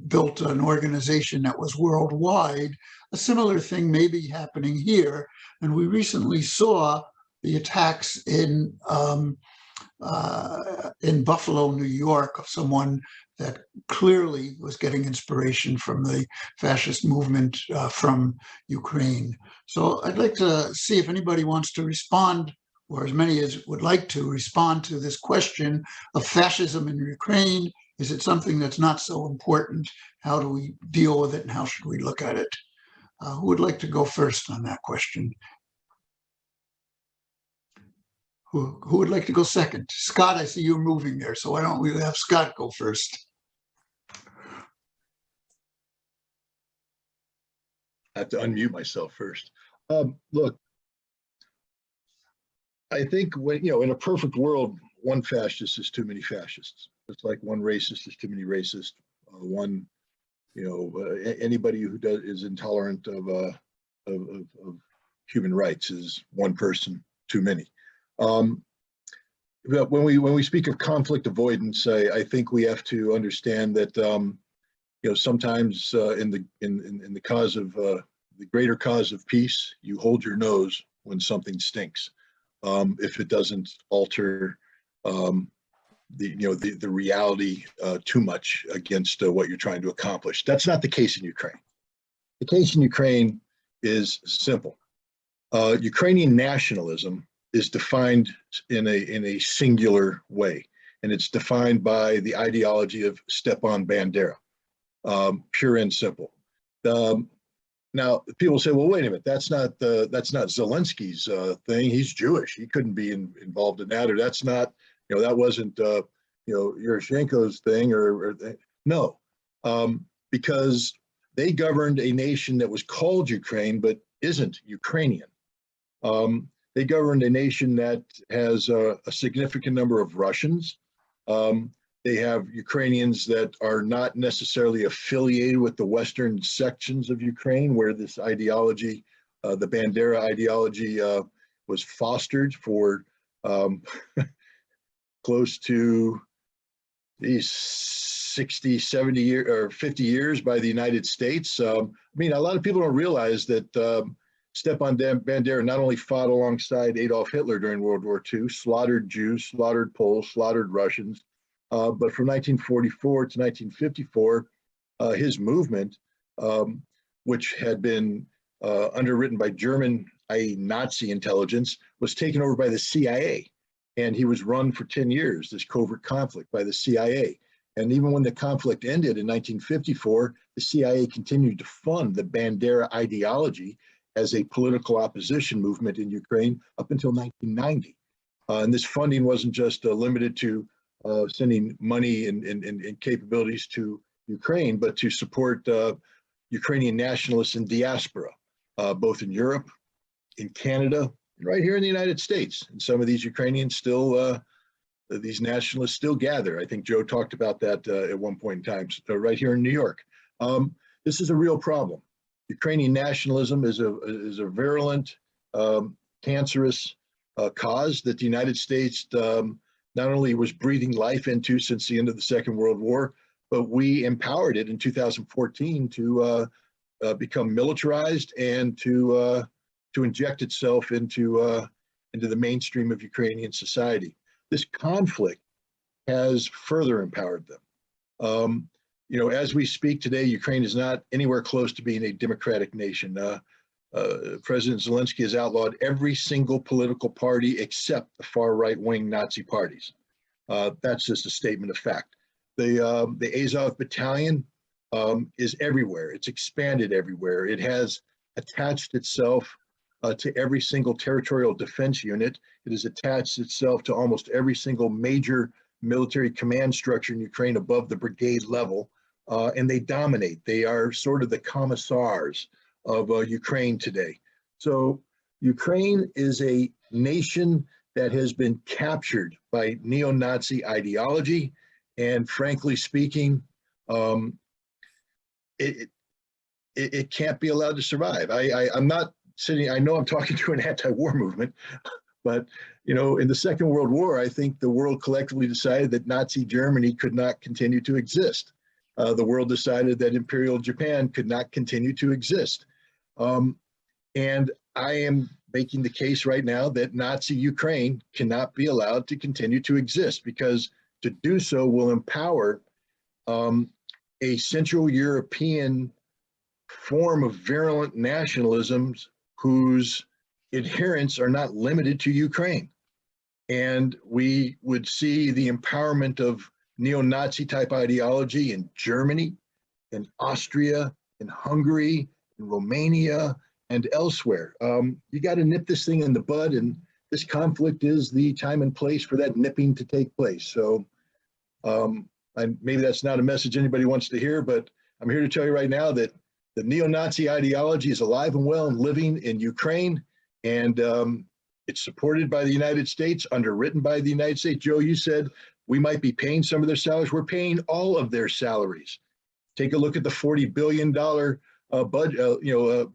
built an organization that was worldwide. A similar thing may be happening here. And we recently saw the attacks in Buffalo, New York, of someone that clearly was getting inspiration from the fascist movement from Ukraine. So I'd like to see if anybody wants to respond, or as many as would like to respond to this question of fascism in Ukraine. Is it something that's not so important? How do we deal with it, and how should we look at it? Who would like to go first on that question? Who would like to go second? Scott, I see you're moving there, so why don't we have Scott go first? I have to unmute myself first. Look, I think when, in a perfect world, one fascist is too many fascists. It's like one racist is too many racists. Anybody who is intolerant of human rights is one person too many. But when we speak of conflict avoidance, I think we have to understand that sometimes in the cause of the greater cause of peace, you hold your nose when something stinks, if it doesn't alter the reality too much against what you're trying to accomplish. That's not the case in Ukraine. The case in Ukraine is simple. Ukrainian nationalism is defined in a singular way, and it's defined by the ideology of Stepan Bandera, pure and simple. Now people say, well, wait a minute, that's not Zelensky's thing. He's Jewish. He couldn't be involved in that, or that's not, that wasn't Yushchenko's thing, no, because they governed a nation that was called Ukraine but isn't Ukrainian. They governed a nation that has a significant number of Russians. They have Ukrainians that are not necessarily affiliated with the Western sections of Ukraine, where this ideology, the Bandera ideology, was fostered for close to these 60, 70 years or 50 years by the United States. A lot of people don't realize that Stepan Bandera not only fought alongside Adolf Hitler during World War II, slaughtered Jews, slaughtered Poles, slaughtered Russians, but from 1944 to 1954, his movement, which had been underwritten by German, i.e. Nazi intelligence, was taken over by the CIA. And he was run for 10 years, this covert conflict, by the CIA. And even when the conflict ended in 1954, the CIA continued to fund the Bandera ideology as a political opposition movement in Ukraine up until 1990. And this funding wasn't just limited to sending money and capabilities to Ukraine, but to support Ukrainian nationalists in diaspora, both in Europe, in Canada, and right here in the United States. And some of these Ukrainians still, these nationalists still gather. I think Joe talked about that at one point in time, right here in New York. This is a real problem. Ukrainian nationalism is a virulent, cancerous cause that the United States not only was breathing life into since the end of the Second World War, but we empowered it in 2014 to become militarized and to inject itself into the mainstream of Ukrainian society. This conflict has further empowered them. As we speak today, Ukraine is not anywhere close to being a democratic nation. President Zelensky has outlawed every single political party except the far right-wing Nazi parties. That's just a statement of fact. The Azov battalion is everywhere. It's expanded everywhere. It has attached itself to every single territorial defense unit. It has attached itself to almost every single major military command structure in Ukraine above the brigade level, and they dominate. They are sort of the commissars of Ukraine today. So Ukraine is a nation that has been captured by neo-Nazi ideology, and frankly speaking, it can't be allowed to survive. I'm not sitting, I know I'm talking to an anti-war movement, but you know, in the Second World War, I think the world collectively decided that Nazi Germany could not continue to exist. The world decided that Imperial Japan could not continue to exist. And I am making the case right now that Nazi Ukraine cannot be allowed to continue to exist, because to do so will empower a Central European form of virulent nationalisms whose adherents are not limited to Ukraine. And we would see the empowerment of neo-Nazi type ideology in Germany, in Austria, in Hungary, in Romania, and elsewhere. You got to nip this thing in the bud, and this conflict is the time and place for that nipping to take place. So and maybe that's not a message anybody wants to hear, but I'm here to tell you right now that the neo-Nazi ideology is alive and well and living in Ukraine, and it's supported by the United States, underwritten by the United States. Joe, you said we might be paying some of their salaries. We're paying all of their salaries. Take a look at the $40 billion budget,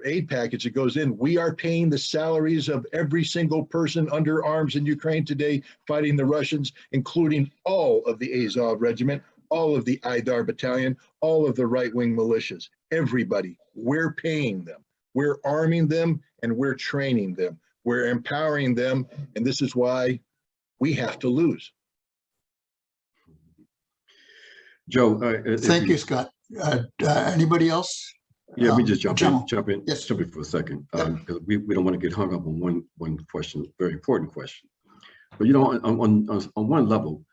aid package that goes in. We are paying the salaries of every single person under arms in Ukraine today fighting the Russians, including all of the Azov regiment, all of the Aidar battalion, all of the right-wing militias, everybody. We're paying them. We're arming them, and we're training them. We're empowering them, and this is why we have to lose. Joe, Thank you, Scott. Anybody else? Yeah, let me just jump in Yes. for a second, because we don't want to get hung up on one question, very important question. But you know, on one level,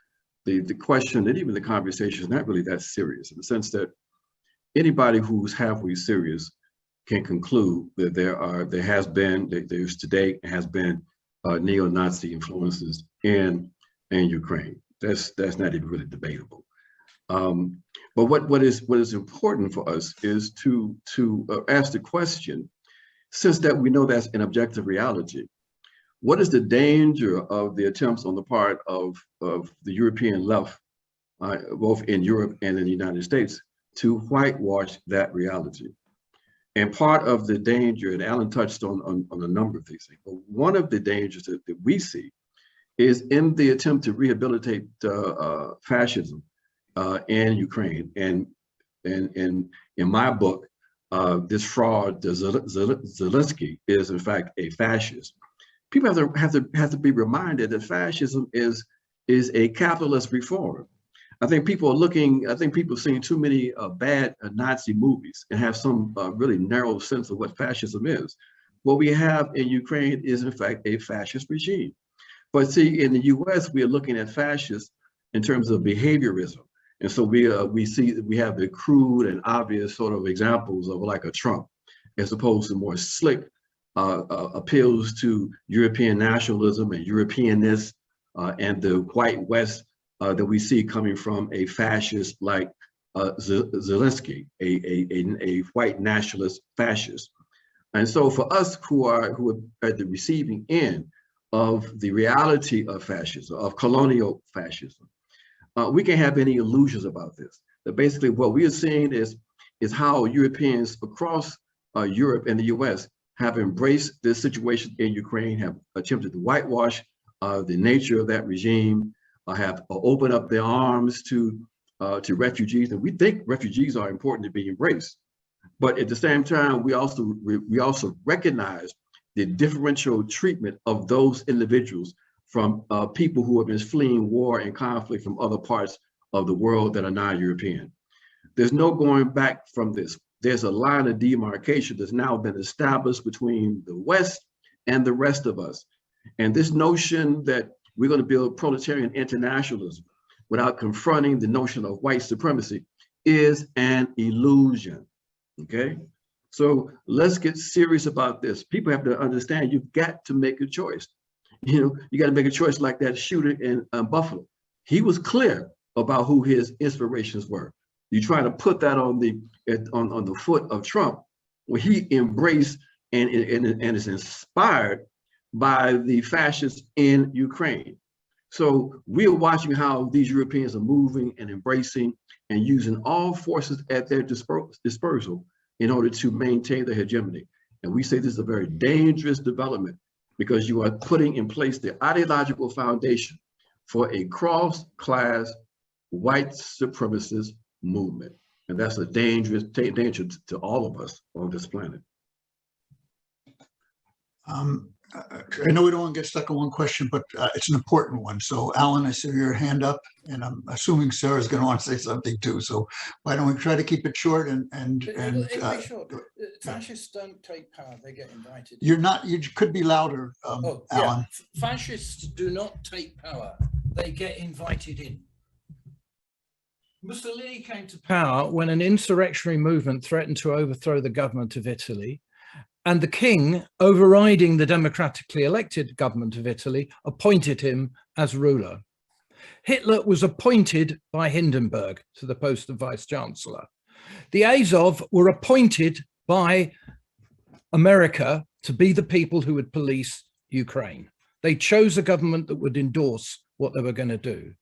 the question and even the conversation is not really that serious, in the sense that anybody who's halfway serious can conclude that there's today has been neo-Nazi influences in Ukraine. That's not even really debatable. But what is important for us is to ask the question, since that we know that's an objective reality, what is the danger of the attempts on the part of the European left, both in Europe and in the United States, to whitewash that reality? And part of the danger, and Alan touched on a number of these things, but one of the dangers that we see is in the attempt to rehabilitate fascism in Ukraine. And in my book, this fraud, Zelensky, is in fact a fascist. People have to be reminded that fascism is a capitalist reform. I think people have seen too many bad Nazi movies and have some really narrow sense of what fascism is. What we have in Ukraine is in fact a fascist regime. But see, in the US, we are looking at fascists in terms of behaviorism. And so we have the crude and obvious sort of examples of like a Trump, as opposed to more slick appeals to European nationalism and Europeanness and the white West that we see coming from a fascist like Zelensky, a white nationalist fascist. And so for us who are at the receiving end of the reality of fascism, of colonial fascism, we can't have any illusions about this. That basically what we are seeing is how Europeans across Europe and the US have embraced this situation in Ukraine, have attempted to whitewash the nature of that regime, have opened up their arms to refugees. And we think refugees are important to be embraced. But at the same time, we also recognize the differential treatment of those individuals from people who have been fleeing war and conflict from other parts of the world that are non-European. There's no going back from this. there's a line of demarcation that's now been established between the West and the rest of us. And this notion that we're going to build proletarian internationalism without confronting the notion of white supremacy is an illusion, okay? So let's get serious about this. People have to understand you've got to make a choice. You know, you got to make a choice like that shooter in Buffalo. He was clear about who his inspirations were. You try to put that on the foot of Trump, when he embraced and is inspired by the fascists in Ukraine. So we are watching how these Europeans are moving and embracing and using all forces at their disposal in order to maintain their hegemony. And we say this is a very dangerous development because you are putting in place the ideological foundation for a cross-class white supremacist movement. And that's a danger to all of us on this planet. I know we don't want to get stuck on one question, but it's an important one. So Alan, I see your hand up, and I'm assuming Sarah's going to want to say something too. So why don't we try to keep it short Short. Fascists don't take power, they get invited. You're not, you could be louder, Alan. Yeah. Fascists do not take power, they get invited in. Mussolini came to power when an insurrectionary movement threatened to overthrow the government of Italy, and the king, overriding the democratically elected government of Italy, appointed him as ruler. Hitler was appointed by Hindenburg to the post of vice-chancellor. The Azov were appointed by America to be the people who would police Ukraine. They chose a government that would endorse what they were going to do.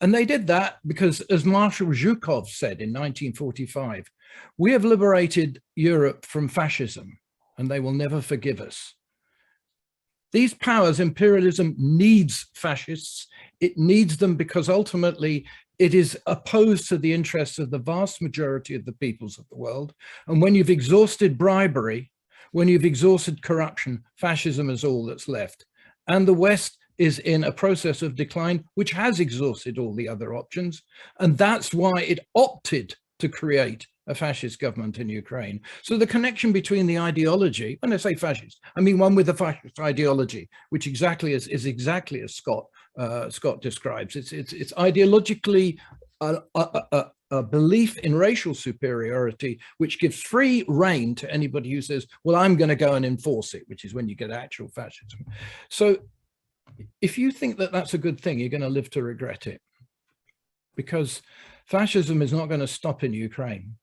And they did that because, as Marshal Zhukov said in 1945, we have liberated Europe from fascism, and they will never forgive us. These powers, imperialism needs fascists. It needs them because ultimately it is opposed to the interests of the vast majority of the peoples of the world. And when you've exhausted bribery, when you've exhausted corruption, fascism is all that's left. And the West is in a process of decline, which has exhausted all the other options. And that's why it opted to create a fascist government in Ukraine. So the connection between the ideology, when I say fascist, I mean one with a fascist ideology, which is exactly as Scott describes. It's ideologically a belief in racial superiority, which gives free rein to anybody who says, well, I'm going to go and enforce it, which is when you get actual fascism. So if you think that that's a good thing, you're going to live to regret it, because fascism is not going to stop in Ukraine.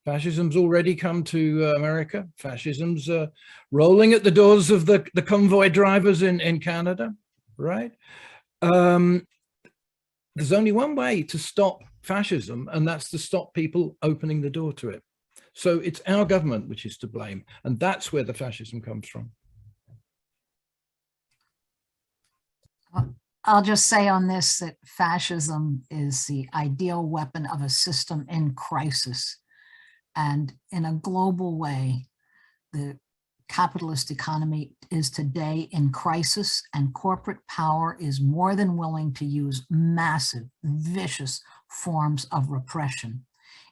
Fascism's already come to America. Fascism's rolling at the doors of the convoy drivers in Canada, right? There's only one way to stop fascism, and that's to stop people opening the door to it. So it's our government which is to blame, and that's where the fascism comes from. I'll just say on this that fascism is the ideal weapon of a system in crisis. And in a global way, the capitalist economy is today in crisis, and corporate power is more than willing to use massive, vicious forms of repression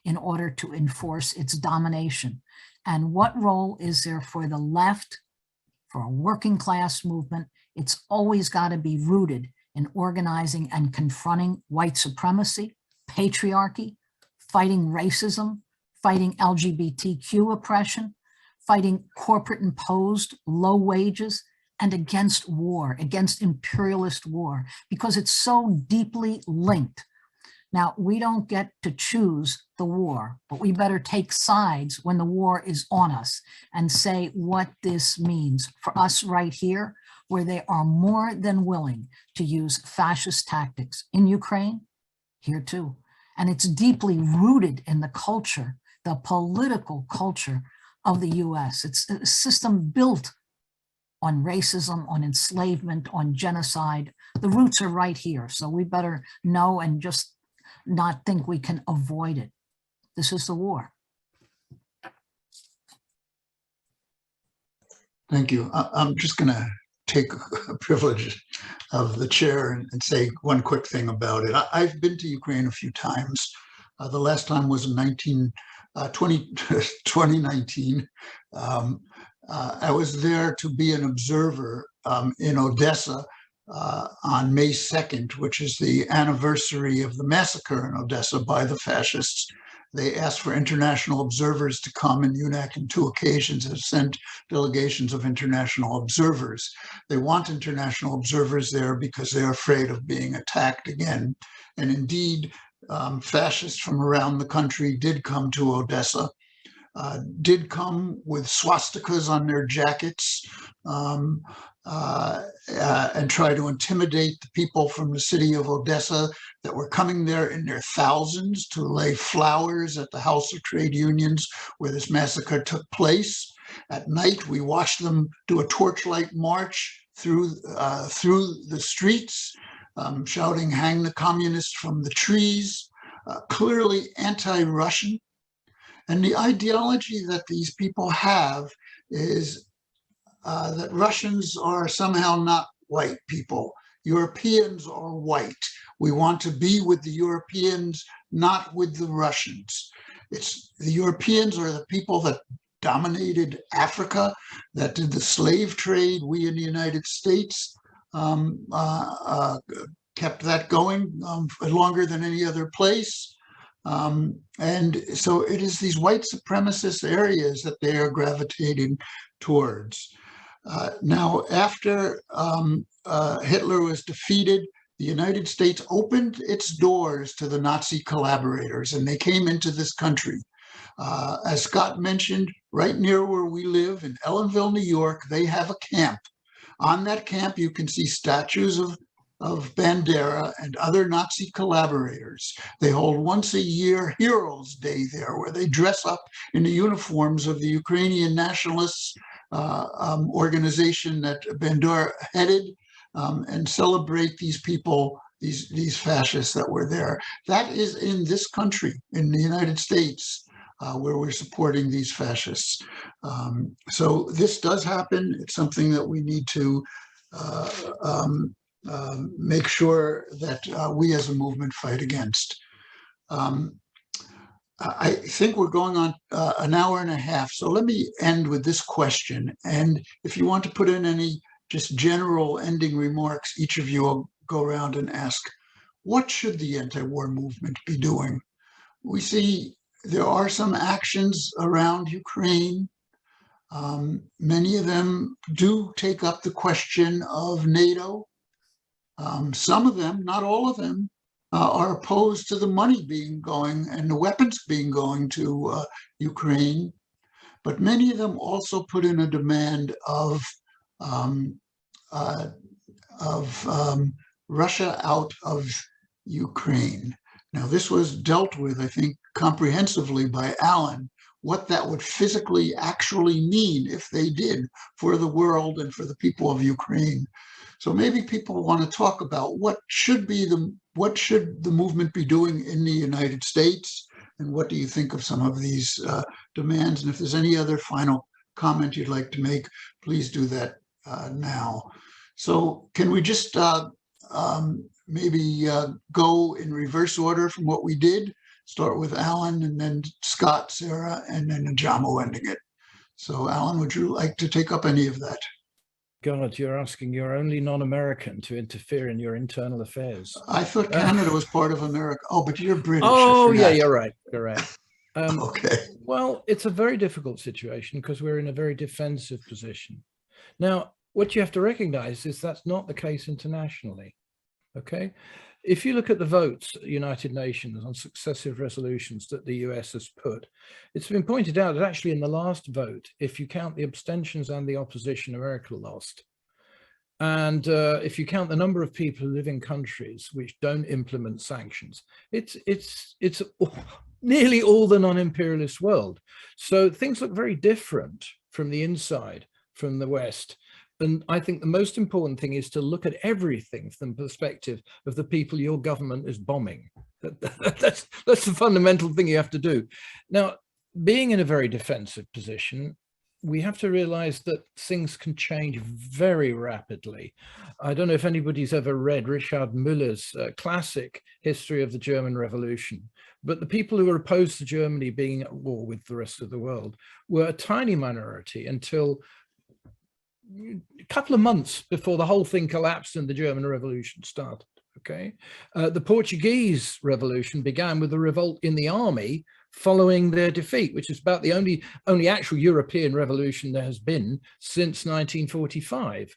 in order to enforce its domination. And what role is there for the left, for a working class movement? It's always got to be rooted in organizing and confronting white supremacy, patriarchy, fighting racism, fighting LGBTQ oppression, fighting corporate imposed low wages, and against war, against imperialist war, because it's so deeply linked. Now, we don't get to choose the war, but we better take sides when the war is on us and say what this means for us right here, where they are more than willing to use fascist tactics in Ukraine, here too. And it's deeply rooted in the culture, the political culture of the US. It's a system built on racism, on enslavement, on genocide. The roots are right here. So we better know and just not think we can avoid it. This is the war. Thank you. I'm just going to take a privilege of the chair and say one quick thing about it. I've been to Ukraine a few times. The last time was in 2019. I was there to be an observer in Odessa on May 2nd, which is the anniversary of the massacre in Odessa by the fascists. They asked for international observers to come, and UNAC on 2 occasions has sent delegations of international observers. They want international observers there because they're afraid of being attacked again. And indeed, fascists from around the country did come to Odessa, did come with swastikas on their jackets, and try to intimidate the people from the city of Odessa that were coming there in their thousands to lay flowers at the House of Trade Unions where this massacre took place. At night, we watched them do a torchlight march through the streets, shouting, "Hang the communists from the trees," clearly anti-Russian. And the ideology that these people have is that Russians are somehow not white people. Europeans are white. We want to be with the Europeans, not with the Russians. The Europeans are the people that dominated Africa, that did the slave trade. We in the United States kept that going longer than any other place. And so it is these white supremacist areas that they are gravitating towards. Now, after Hitler was defeated, the United States opened its doors to the Nazi collaborators, and they came into this country. As Scott mentioned, right near where we live in Ellenville, New York, they have a camp. On that camp, you can see statues of Bandera and other Nazi collaborators. They hold once a year Heroes Day there, where they dress up in the uniforms of the Ukrainian nationalists organization that Bandera headed, and celebrate these people, these fascists that were there. That is in this country, in the United States, where we're supporting these fascists. So this does happen. It's something that we need to make sure that we as a movement fight against. I think we're going on an hour and a half, so let me end with this question. And if you want to put in any just general ending remarks, each of you will go around and ask, what should the anti-war movement be doing? We see there are some actions around Ukraine. Many of them do take up the question of NATO. Some of them, not all of them, are opposed to the money being going and the weapons being going to Ukraine. But many of them also put in a demand of Russia out of Ukraine. Now, this was dealt with, I think, comprehensively by Alan, what that would physically actually mean if they did for the world and for the people of Ukraine. So maybe people want to talk about what should the movement be doing in the United States, and what do you think of some of these demands? And if there's any other final comment you'd like to make, please do that now. So can we just maybe go in reverse order from what we did? Start with Alan, and then Scott, Sara, and then Ajamu ending it. So Alan, would you like to take up any of that? God, you're asking your only non-American to interfere in your internal affairs. I thought Canada was part of America. Oh, but you're British. Oh, yeah, you're right. You're right. Okay. Well, it's a very difficult situation because we're in a very defensive position. Now, what you have to recognize is that's not the case internationally. Okay. If you look at the votes at the United Nations on successive resolutions that the US has put, it's been pointed out that actually in the last vote, if you count the abstentions and the opposition, America lost. And if you count the number of people who live in countries which don't implement sanctions, it's nearly all the non-imperialist world. So things look very different from the inside, from the West. And I think the most important thing is to look at everything from the perspective of the people your government is bombing. That's the fundamental thing you have to do. Now, being in a very defensive position, we have to realize that things can change very rapidly. I don't know if anybody's ever read Richard Müller's classic History of the German Revolution, But the people who were opposed to Germany being at war with the rest of the world were a tiny minority until a couple of months before the whole thing collapsed and the German Revolution started. Okay, the Portuguese Revolution began with a revolt in the army following their defeat, which is about the only actual European revolution there has been since 1945.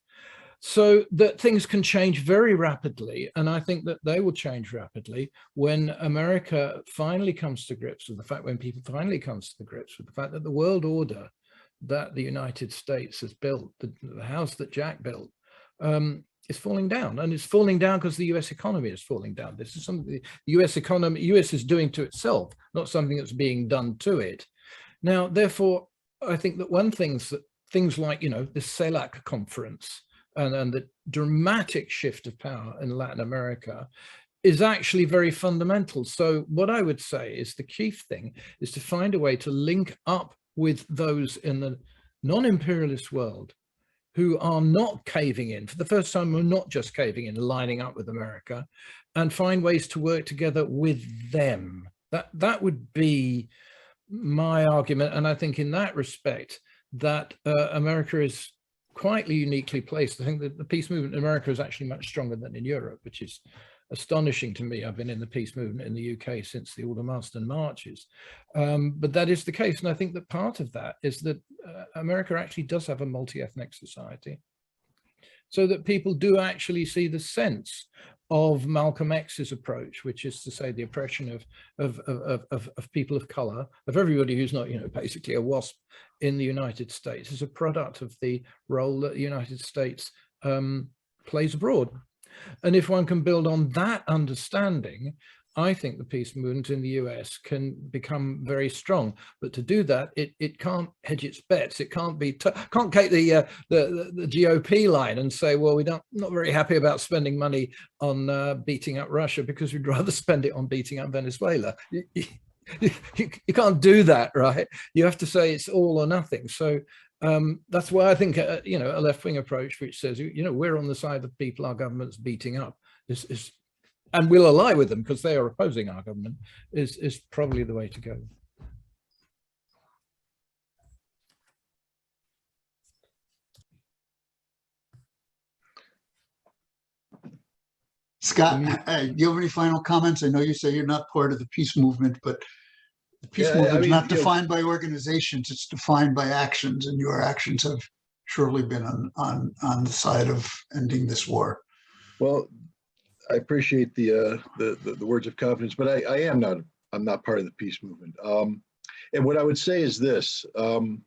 So that things can change very rapidly, and I think that they will change rapidly when America finally comes to grips with the fact, when people finally comes to the grips with the fact that the world order that the United States has built, the house that Jack built, is falling down, and it's falling down because the US economy is falling down. This is something the US economy, US is doing to itself, not something that's being done to it. Now, therefore, I think that one things like, you know, the CELAC conference and the dramatic shift of power in Latin America is actually very fundamental. So what I would say is the key thing is to find a way to link up with those in the non-imperialist world who are not caving in. For the first time, we're not just caving in, lining up with America, and find ways to work together with them. That would be my argument. And I think in that respect, that America is quite uniquely placed. I think that the peace movement in America is actually much stronger than in Europe, which is astonishing to me. I've been in the peace movement in the UK since the Aldermaston marches, but that is the case. And I think that part of that is that America actually does have a multi-ethnic society, so that people do actually see the sense of Malcolm X's approach, which is to say the oppression of people of color, of everybody who's not, you know, basically a WASP in the United States, is a product of the role that the United States plays abroad. And if one can build on that understanding, I think the peace movement in the US can become very strong. But to do that, it can't hedge its bets. It can't take the GOP line and say, well, we're not very happy about spending money on beating up Russia because we'd rather spend it on beating up Venezuela. You can't do that, right? You have to say it's all or nothing. So that's why I think, you know, a left-wing approach which says, you know, we're on the side of people our government's beating up is and we'll ally with them because they are opposing our government, is probably the way to go. Scott, do you have any final comments? I know you say you're not part of the peace movement, but the peace movement is not defined by organizations, it's defined by actions, and your actions have surely been on the side of ending this war. Well, I appreciate the words of confidence, but I'm not part of the peace movement. And what I would say is this: the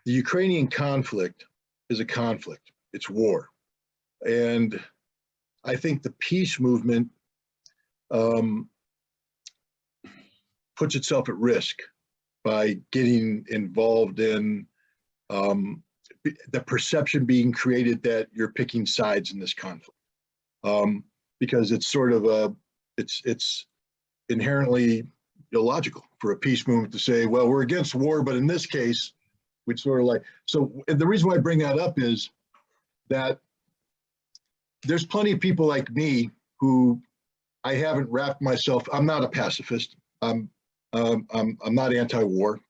Ukrainian conflict is a conflict; it's war, and I think the peace movement puts itself at risk by getting involved in the perception being created that you're picking sides in this conflict. Because it's sort of it's inherently illogical for a peace movement to say, well, we're against war, but in this case, we'd sort of like, so the reason why I bring that up is that there's plenty of people like me who I haven't wrapped myself, I'm not a pacifist. I'm not anti-war.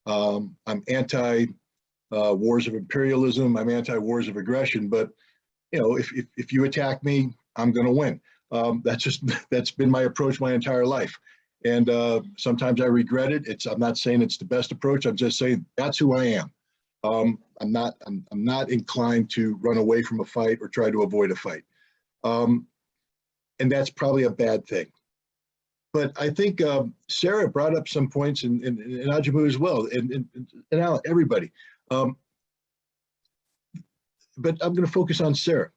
I'm anti-wars of imperialism. I'm anti-wars of aggression, but you know, if you attack me, I'm going to win. That's been my approach my entire life. And sometimes I regret it. I'm not saying it's the best approach. I'm just saying that's who I am. I'm not inclined to run away from a fight or try to avoid a fight. And that's probably a bad thing. But I think Sara brought up some points, and Ajamu as well, and Alan, everybody. But I'm going to focus on Sara.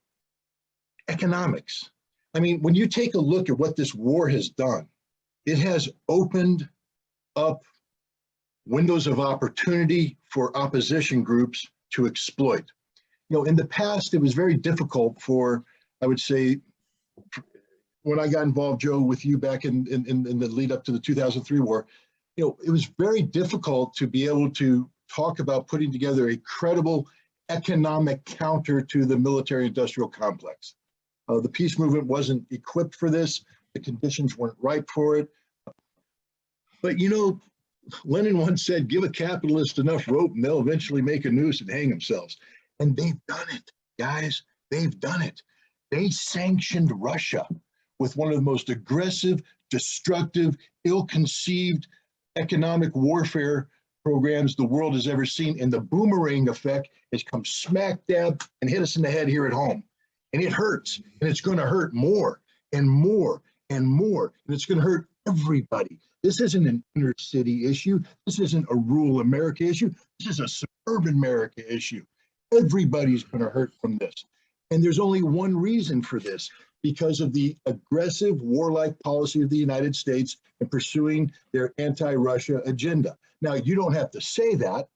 Economics. I mean, when you take a look at what this war has done, it has opened up windows of opportunity for opposition groups to exploit. You know, in the past, it was very difficult for, I would say, when I got involved, Joe, with you back in the lead up to the 2003 war, you know, it was very difficult to be able to talk about putting together a credible economic counter to the military-industrial complex. The peace movement wasn't equipped for this. The conditions weren't ripe for it. But you know, Lenin once said, give a capitalist enough rope and they'll eventually make a noose and hang themselves. And they've done it, guys. They've done it. They sanctioned Russia with one of the most aggressive, destructive, ill-conceived economic warfare programs the world has ever seen. And the boomerang effect has come smack dab and hit us in the head here at home. And it hurts. And it's going to hurt more and more and more. And it's going to hurt everybody. This isn't an inner city issue. This isn't a rural America issue. This is a suburban America issue. Everybody's going to hurt from this. And there's only one reason for this, because of the aggressive warlike policy of the United States in pursuing their anti-Russia agenda. Now, you don't have to say that,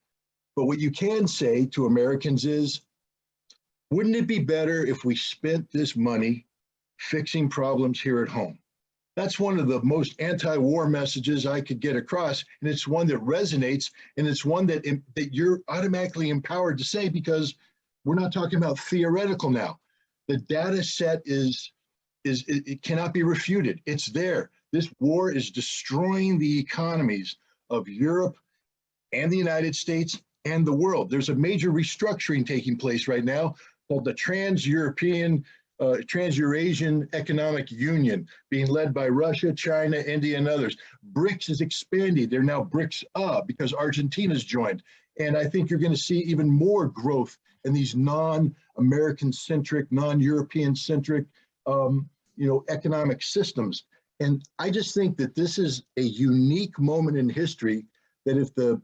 but what you can say to Americans is, wouldn't it be better if we spent this money fixing problems here at home? That's one of the most anti-war messages I could get across, and it's one that resonates, and it's one that you're automatically empowered to say, because we're not talking about theoretical now. The data set it cannot be refuted. It's there. This war is destroying the economies of Europe and the United States and the world. There's a major restructuring taking place right now called the Trans-Eurasian Economic Union, being led by Russia, China, India, and others. BRICS is expanding. They're now BRICS because Argentina's joined. And I think you're going to see even more growth in these non-American centric, non-European centric, economic systems. And I just think that this is a unique moment in history that if the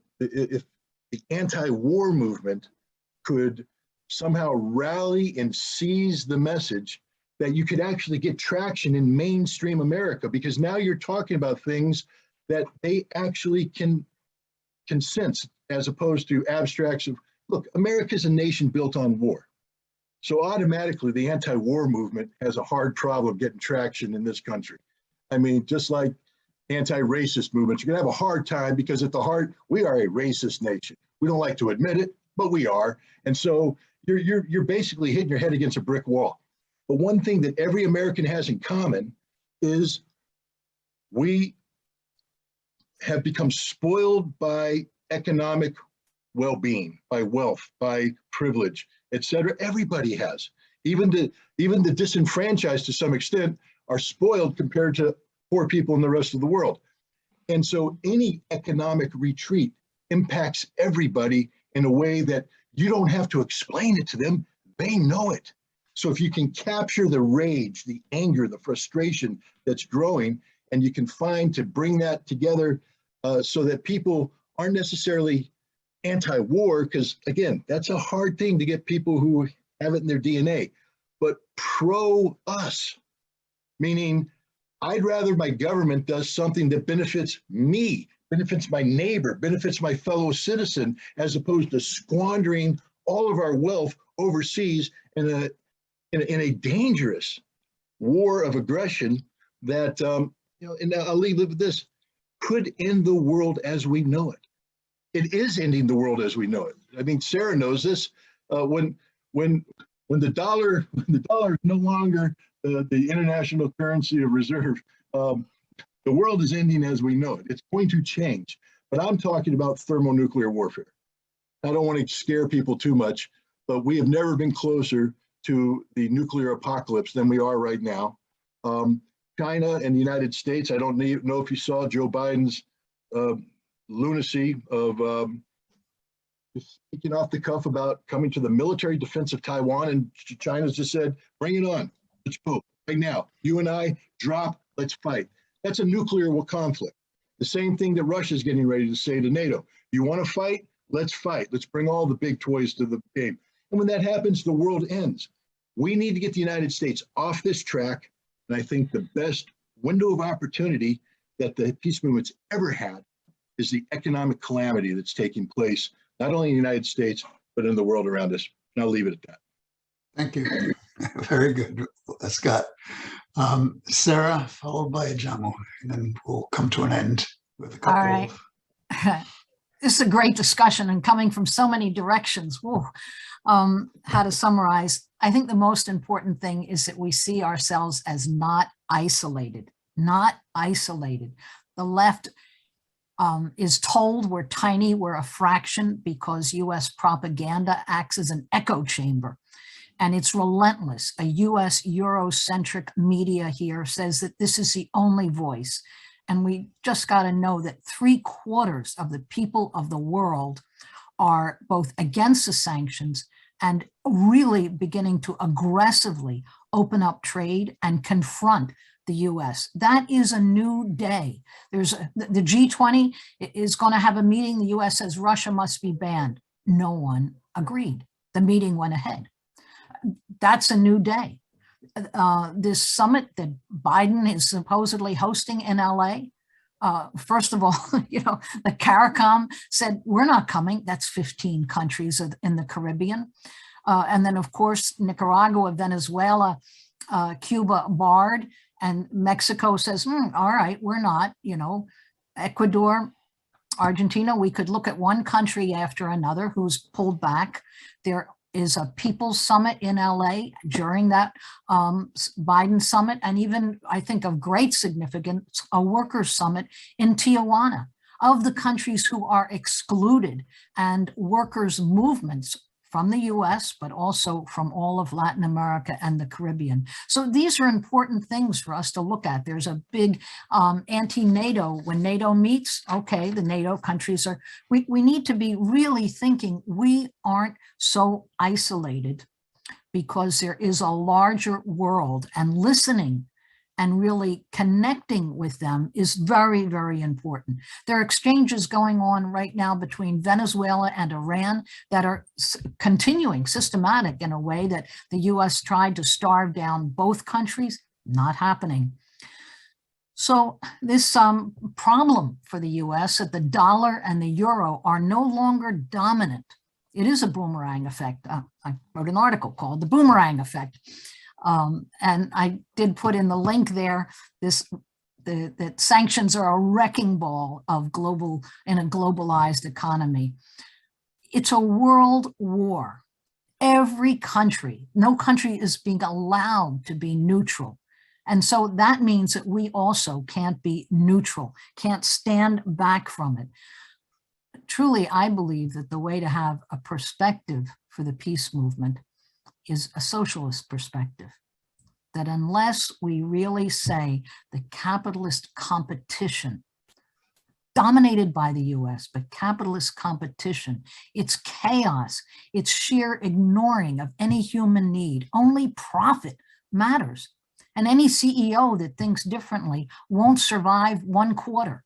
anti-war movement could somehow rally and seize the message, that you could actually get traction in mainstream America, because now you're talking about things that they actually can sense, as opposed to abstracts of, look, America's a nation built on war. So automatically the anti-war movement has a hard problem getting traction in this country. I mean, just like anti-racist movements, you're gonna have a hard time, because at the heart, we are a racist nation. We don't like to admit it, but we are. And so you're basically hitting your head against a brick wall. But one thing that every American has in common is we have become spoiled by economic well-being, by wealth, by privilege, et cetera. Everybody has. Even the disenfranchised to some extent are spoiled compared to poor people in the rest of the world. And so any economic retreat impacts everybody in a way that you don't have to explain it to them. They know it. So if you can capture the rage, the anger, the frustration that's growing, and you can find to bring that together so that people aren't necessarily anti-war, because again, that's a hard thing to get people who have it in their DNA, but pro-us, meaning I'd rather my government does something that benefits me, benefits my neighbor, benefits my fellow citizen, as opposed to squandering all of our wealth overseas in a dangerous war of aggression that, and I'll leave it with this, could end the world as we know it. It is ending the world as we know it. I mean, Sara knows this. When the dollar is no longer the international currency of reserve, the world is ending as we know it. It's going to change. But I'm talking about thermonuclear warfare. I don't want to scare people too much, but we have never been closer to the nuclear apocalypse than we are right now. China and the United States, I don't know if you saw Joe Biden's lunacy of speaking off the cuff about coming to the military defense of Taiwan, and China's just said, bring it on, let's go, right now. You and I, drop, let's fight. That's a nuclear conflict. The same thing that Russia's getting ready to say to NATO. You want to fight? Let's fight. Let's bring all the big toys to the game. And when that happens, the world ends. We need to get the United States off this track. And I think the best window of opportunity that the peace movement's ever had is the economic calamity that's taking place, not only in the United States, but in the world around us. And I'll leave it at that. Thank you. Very good, Scott. Sara, followed by Ajamu, and then we'll come to an end with a couple All right. This is a great discussion, and coming from so many directions. Whoa. How to summarize, I think the most important thing is that we see ourselves as not isolated, not isolated. The left is told we're tiny, we're a fraction, because US propaganda acts as an echo chamber. And it's relentless. A US Eurocentric media here says that this is the only voice. And we just got to know that 3/4 of the people of the world are both against the sanctions and really beginning to aggressively open up trade and confront the US. That is a new day. The G20 is going to have a meeting. The US says Russia must be banned. No one agreed. The meeting went ahead. That's a new day. This summit that Biden is supposedly hosting in LA, first of all, the CARICOM said, we're not coming. That's 15 countries in the Caribbean. And then, of course, Nicaragua, Venezuela, Cuba barred, and Mexico says, all right, we're not, Ecuador, Argentina, we could look at one country after another who's pulled back. There is a people's summit in LA during that Biden summit, and even, I think, of great significance, a workers' summit in Tijuana. Of the countries who are excluded, and workers' movements from the US, but also from all of Latin America and the Caribbean. So these are important things for us to look at. There's a big anti-NATO, when NATO meets, okay, the NATO countries are, we need to be really thinking we aren't so isolated, because there is a larger world, and listening and really connecting with them is very, very important. There are exchanges going on right now between Venezuela and Iran that are continuing, systematic in a way that the US tried to starve down both countries. Not happening. So this problem for the US that the dollar and the euro are no longer dominant. It is a boomerang effect. I wrote an article called The Boomerang Effect. And I did put in the link there, that sanctions are a wrecking ball of in a globalized economy. It's a world war. Every country, no country is being allowed to be neutral. And so that means that we also can't be neutral, can't stand back from it. Truly, I believe that the way to have a perspective for the peace movement is a socialist perspective, that unless we really say the capitalist competition, dominated by the US, but capitalist competition, it's chaos, it's sheer ignoring of any human need, only profit matters. And any CEO that thinks differently won't survive 1 quarter.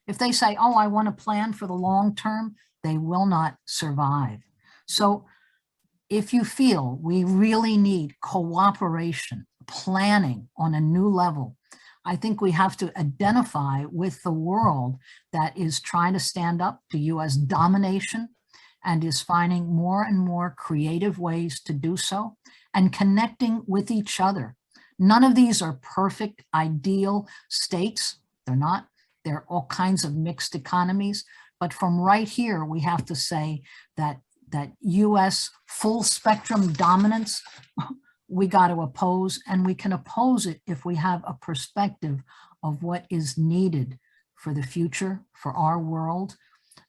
If they say, oh, I want to plan for the long term, they will not survive. So if you feel we really need cooperation, planning on a new level, I think we have to identify with the world that is trying to stand up to US domination and is finding more and more creative ways to do so, and connecting with each other. None of these are perfect, ideal states. They're not. There are all kinds of mixed economies. But from right here, we have to say that US full spectrum dominance, we got to oppose, and we can oppose it if we have a perspective of what is needed for the future, for our world.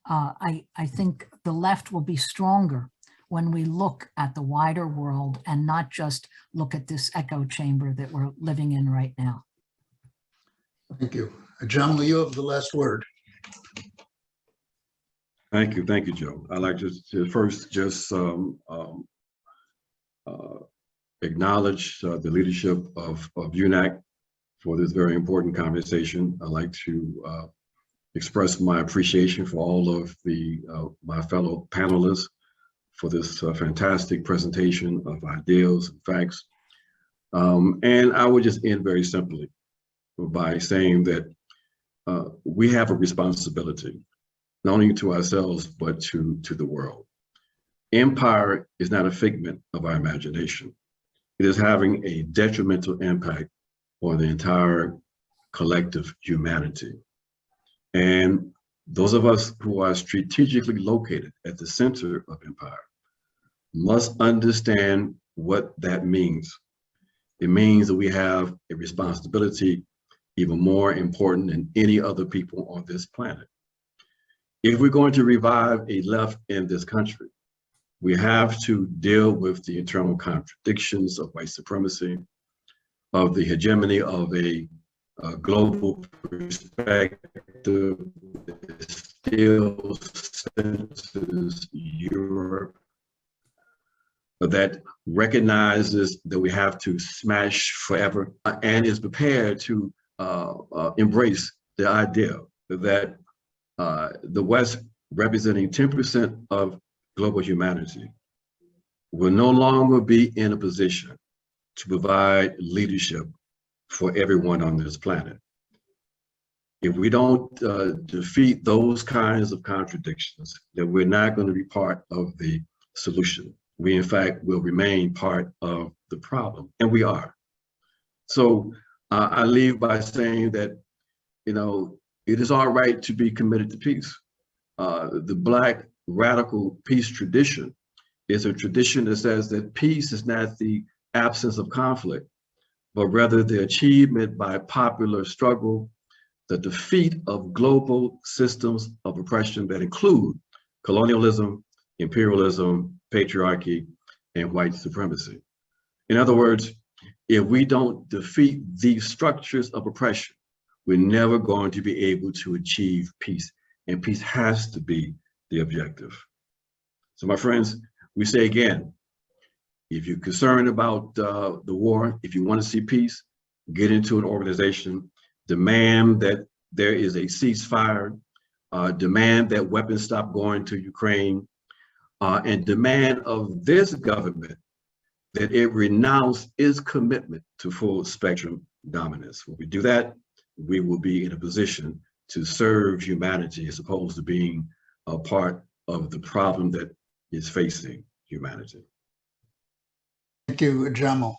I think the left will be stronger when we look at the wider world and not just look at this echo chamber that we're living in right now. Thank you. Ajamu, you have the last word. Thank you, Joe. I'd like to first just acknowledge the leadership of UNAC for this very important conversation. I'd like to express my appreciation for all of my fellow panelists for this fantastic presentation of ideas and facts. And I would just end very simply by saying that we have a responsibility, not only to ourselves, but to the world. Empire is not a figment of our imagination. It is having a detrimental impact on the entire collective humanity. And those of us who are strategically located at the center of empire must understand what that means. It means that we have a responsibility even more important than any other people on this planet. If we're going to revive a left in this country, we have to deal with the internal contradictions of white supremacy, of the hegemony of a global perspective that still centers Europe, that recognizes that we have to smash forever, and is prepared to embrace the idea that the West, representing 10% of global humanity, will no longer be in a position to provide leadership for everyone on this planet. If we don't defeat those kinds of contradictions, then we're not going to be part of the solution. We, in fact, will remain part of the problem, and we are. So I leave by saying that, it is our right to be committed to peace. The Black radical peace tradition is a tradition that says that peace is not the absence of conflict, but rather the achievement by popular struggle, the defeat of global systems of oppression that include colonialism, imperialism, patriarchy, and white supremacy. In other words, if we don't defeat these structures of oppression, we're never going to be able to achieve peace, and peace has to be the objective. So my friends, we say again, if you're concerned about the war, if you want to see peace, get into an organization, demand that there is a ceasefire, demand that weapons stop going to Ukraine, and demand of this government that it renounce its commitment to full spectrum dominance. When we do that, we will be in a position to serve humanity as opposed to being a part of the problem that is facing humanity. Thank you, Ajamu.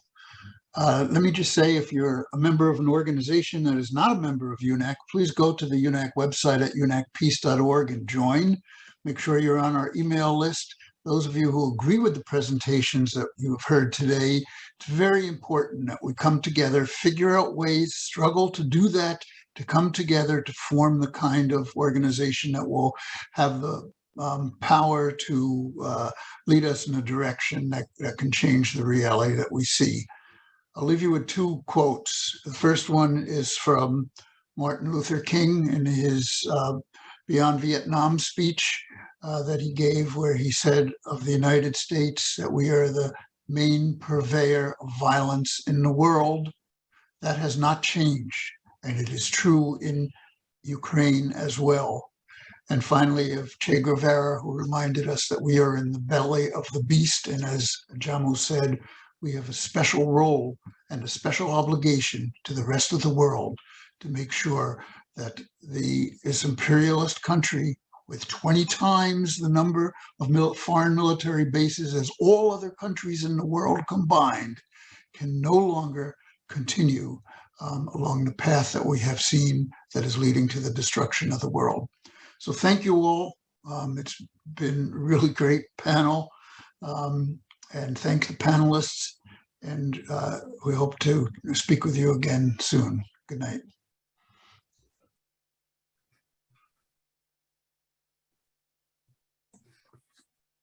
Let me just say, if you're a member of an organization that is not a member of UNAC, please go to the UNAC website at unacpeace.org and join. Make sure you're on our email list. Those of you who agree with the presentations that you've heard today, it's very important that we come together, figure out ways, struggle to do that, to come together to form the kind of organization that will have the power to lead us in a direction that can change the reality that we see. I'll leave you with two quotes. The first one is from Martin Luther King in his Beyond Vietnam speech that he gave, where he said of the United States that we are the main purveyor of violence in the world. That has not changed, and it is true in Ukraine as well. And finally, of Che Guevara, who reminded us that we are in the belly of the beast, and as Ajamu said, we have a special role and a special obligation to the rest of the world to make sure that this imperialist country with 20 times the number of foreign military bases as all other countries in the world combined can no longer continue along the path that we have seen that is leading to the destruction of the world. So thank you all. It's been a really great panel, and thank the panelists, and we hope to speak with you again soon. Good night.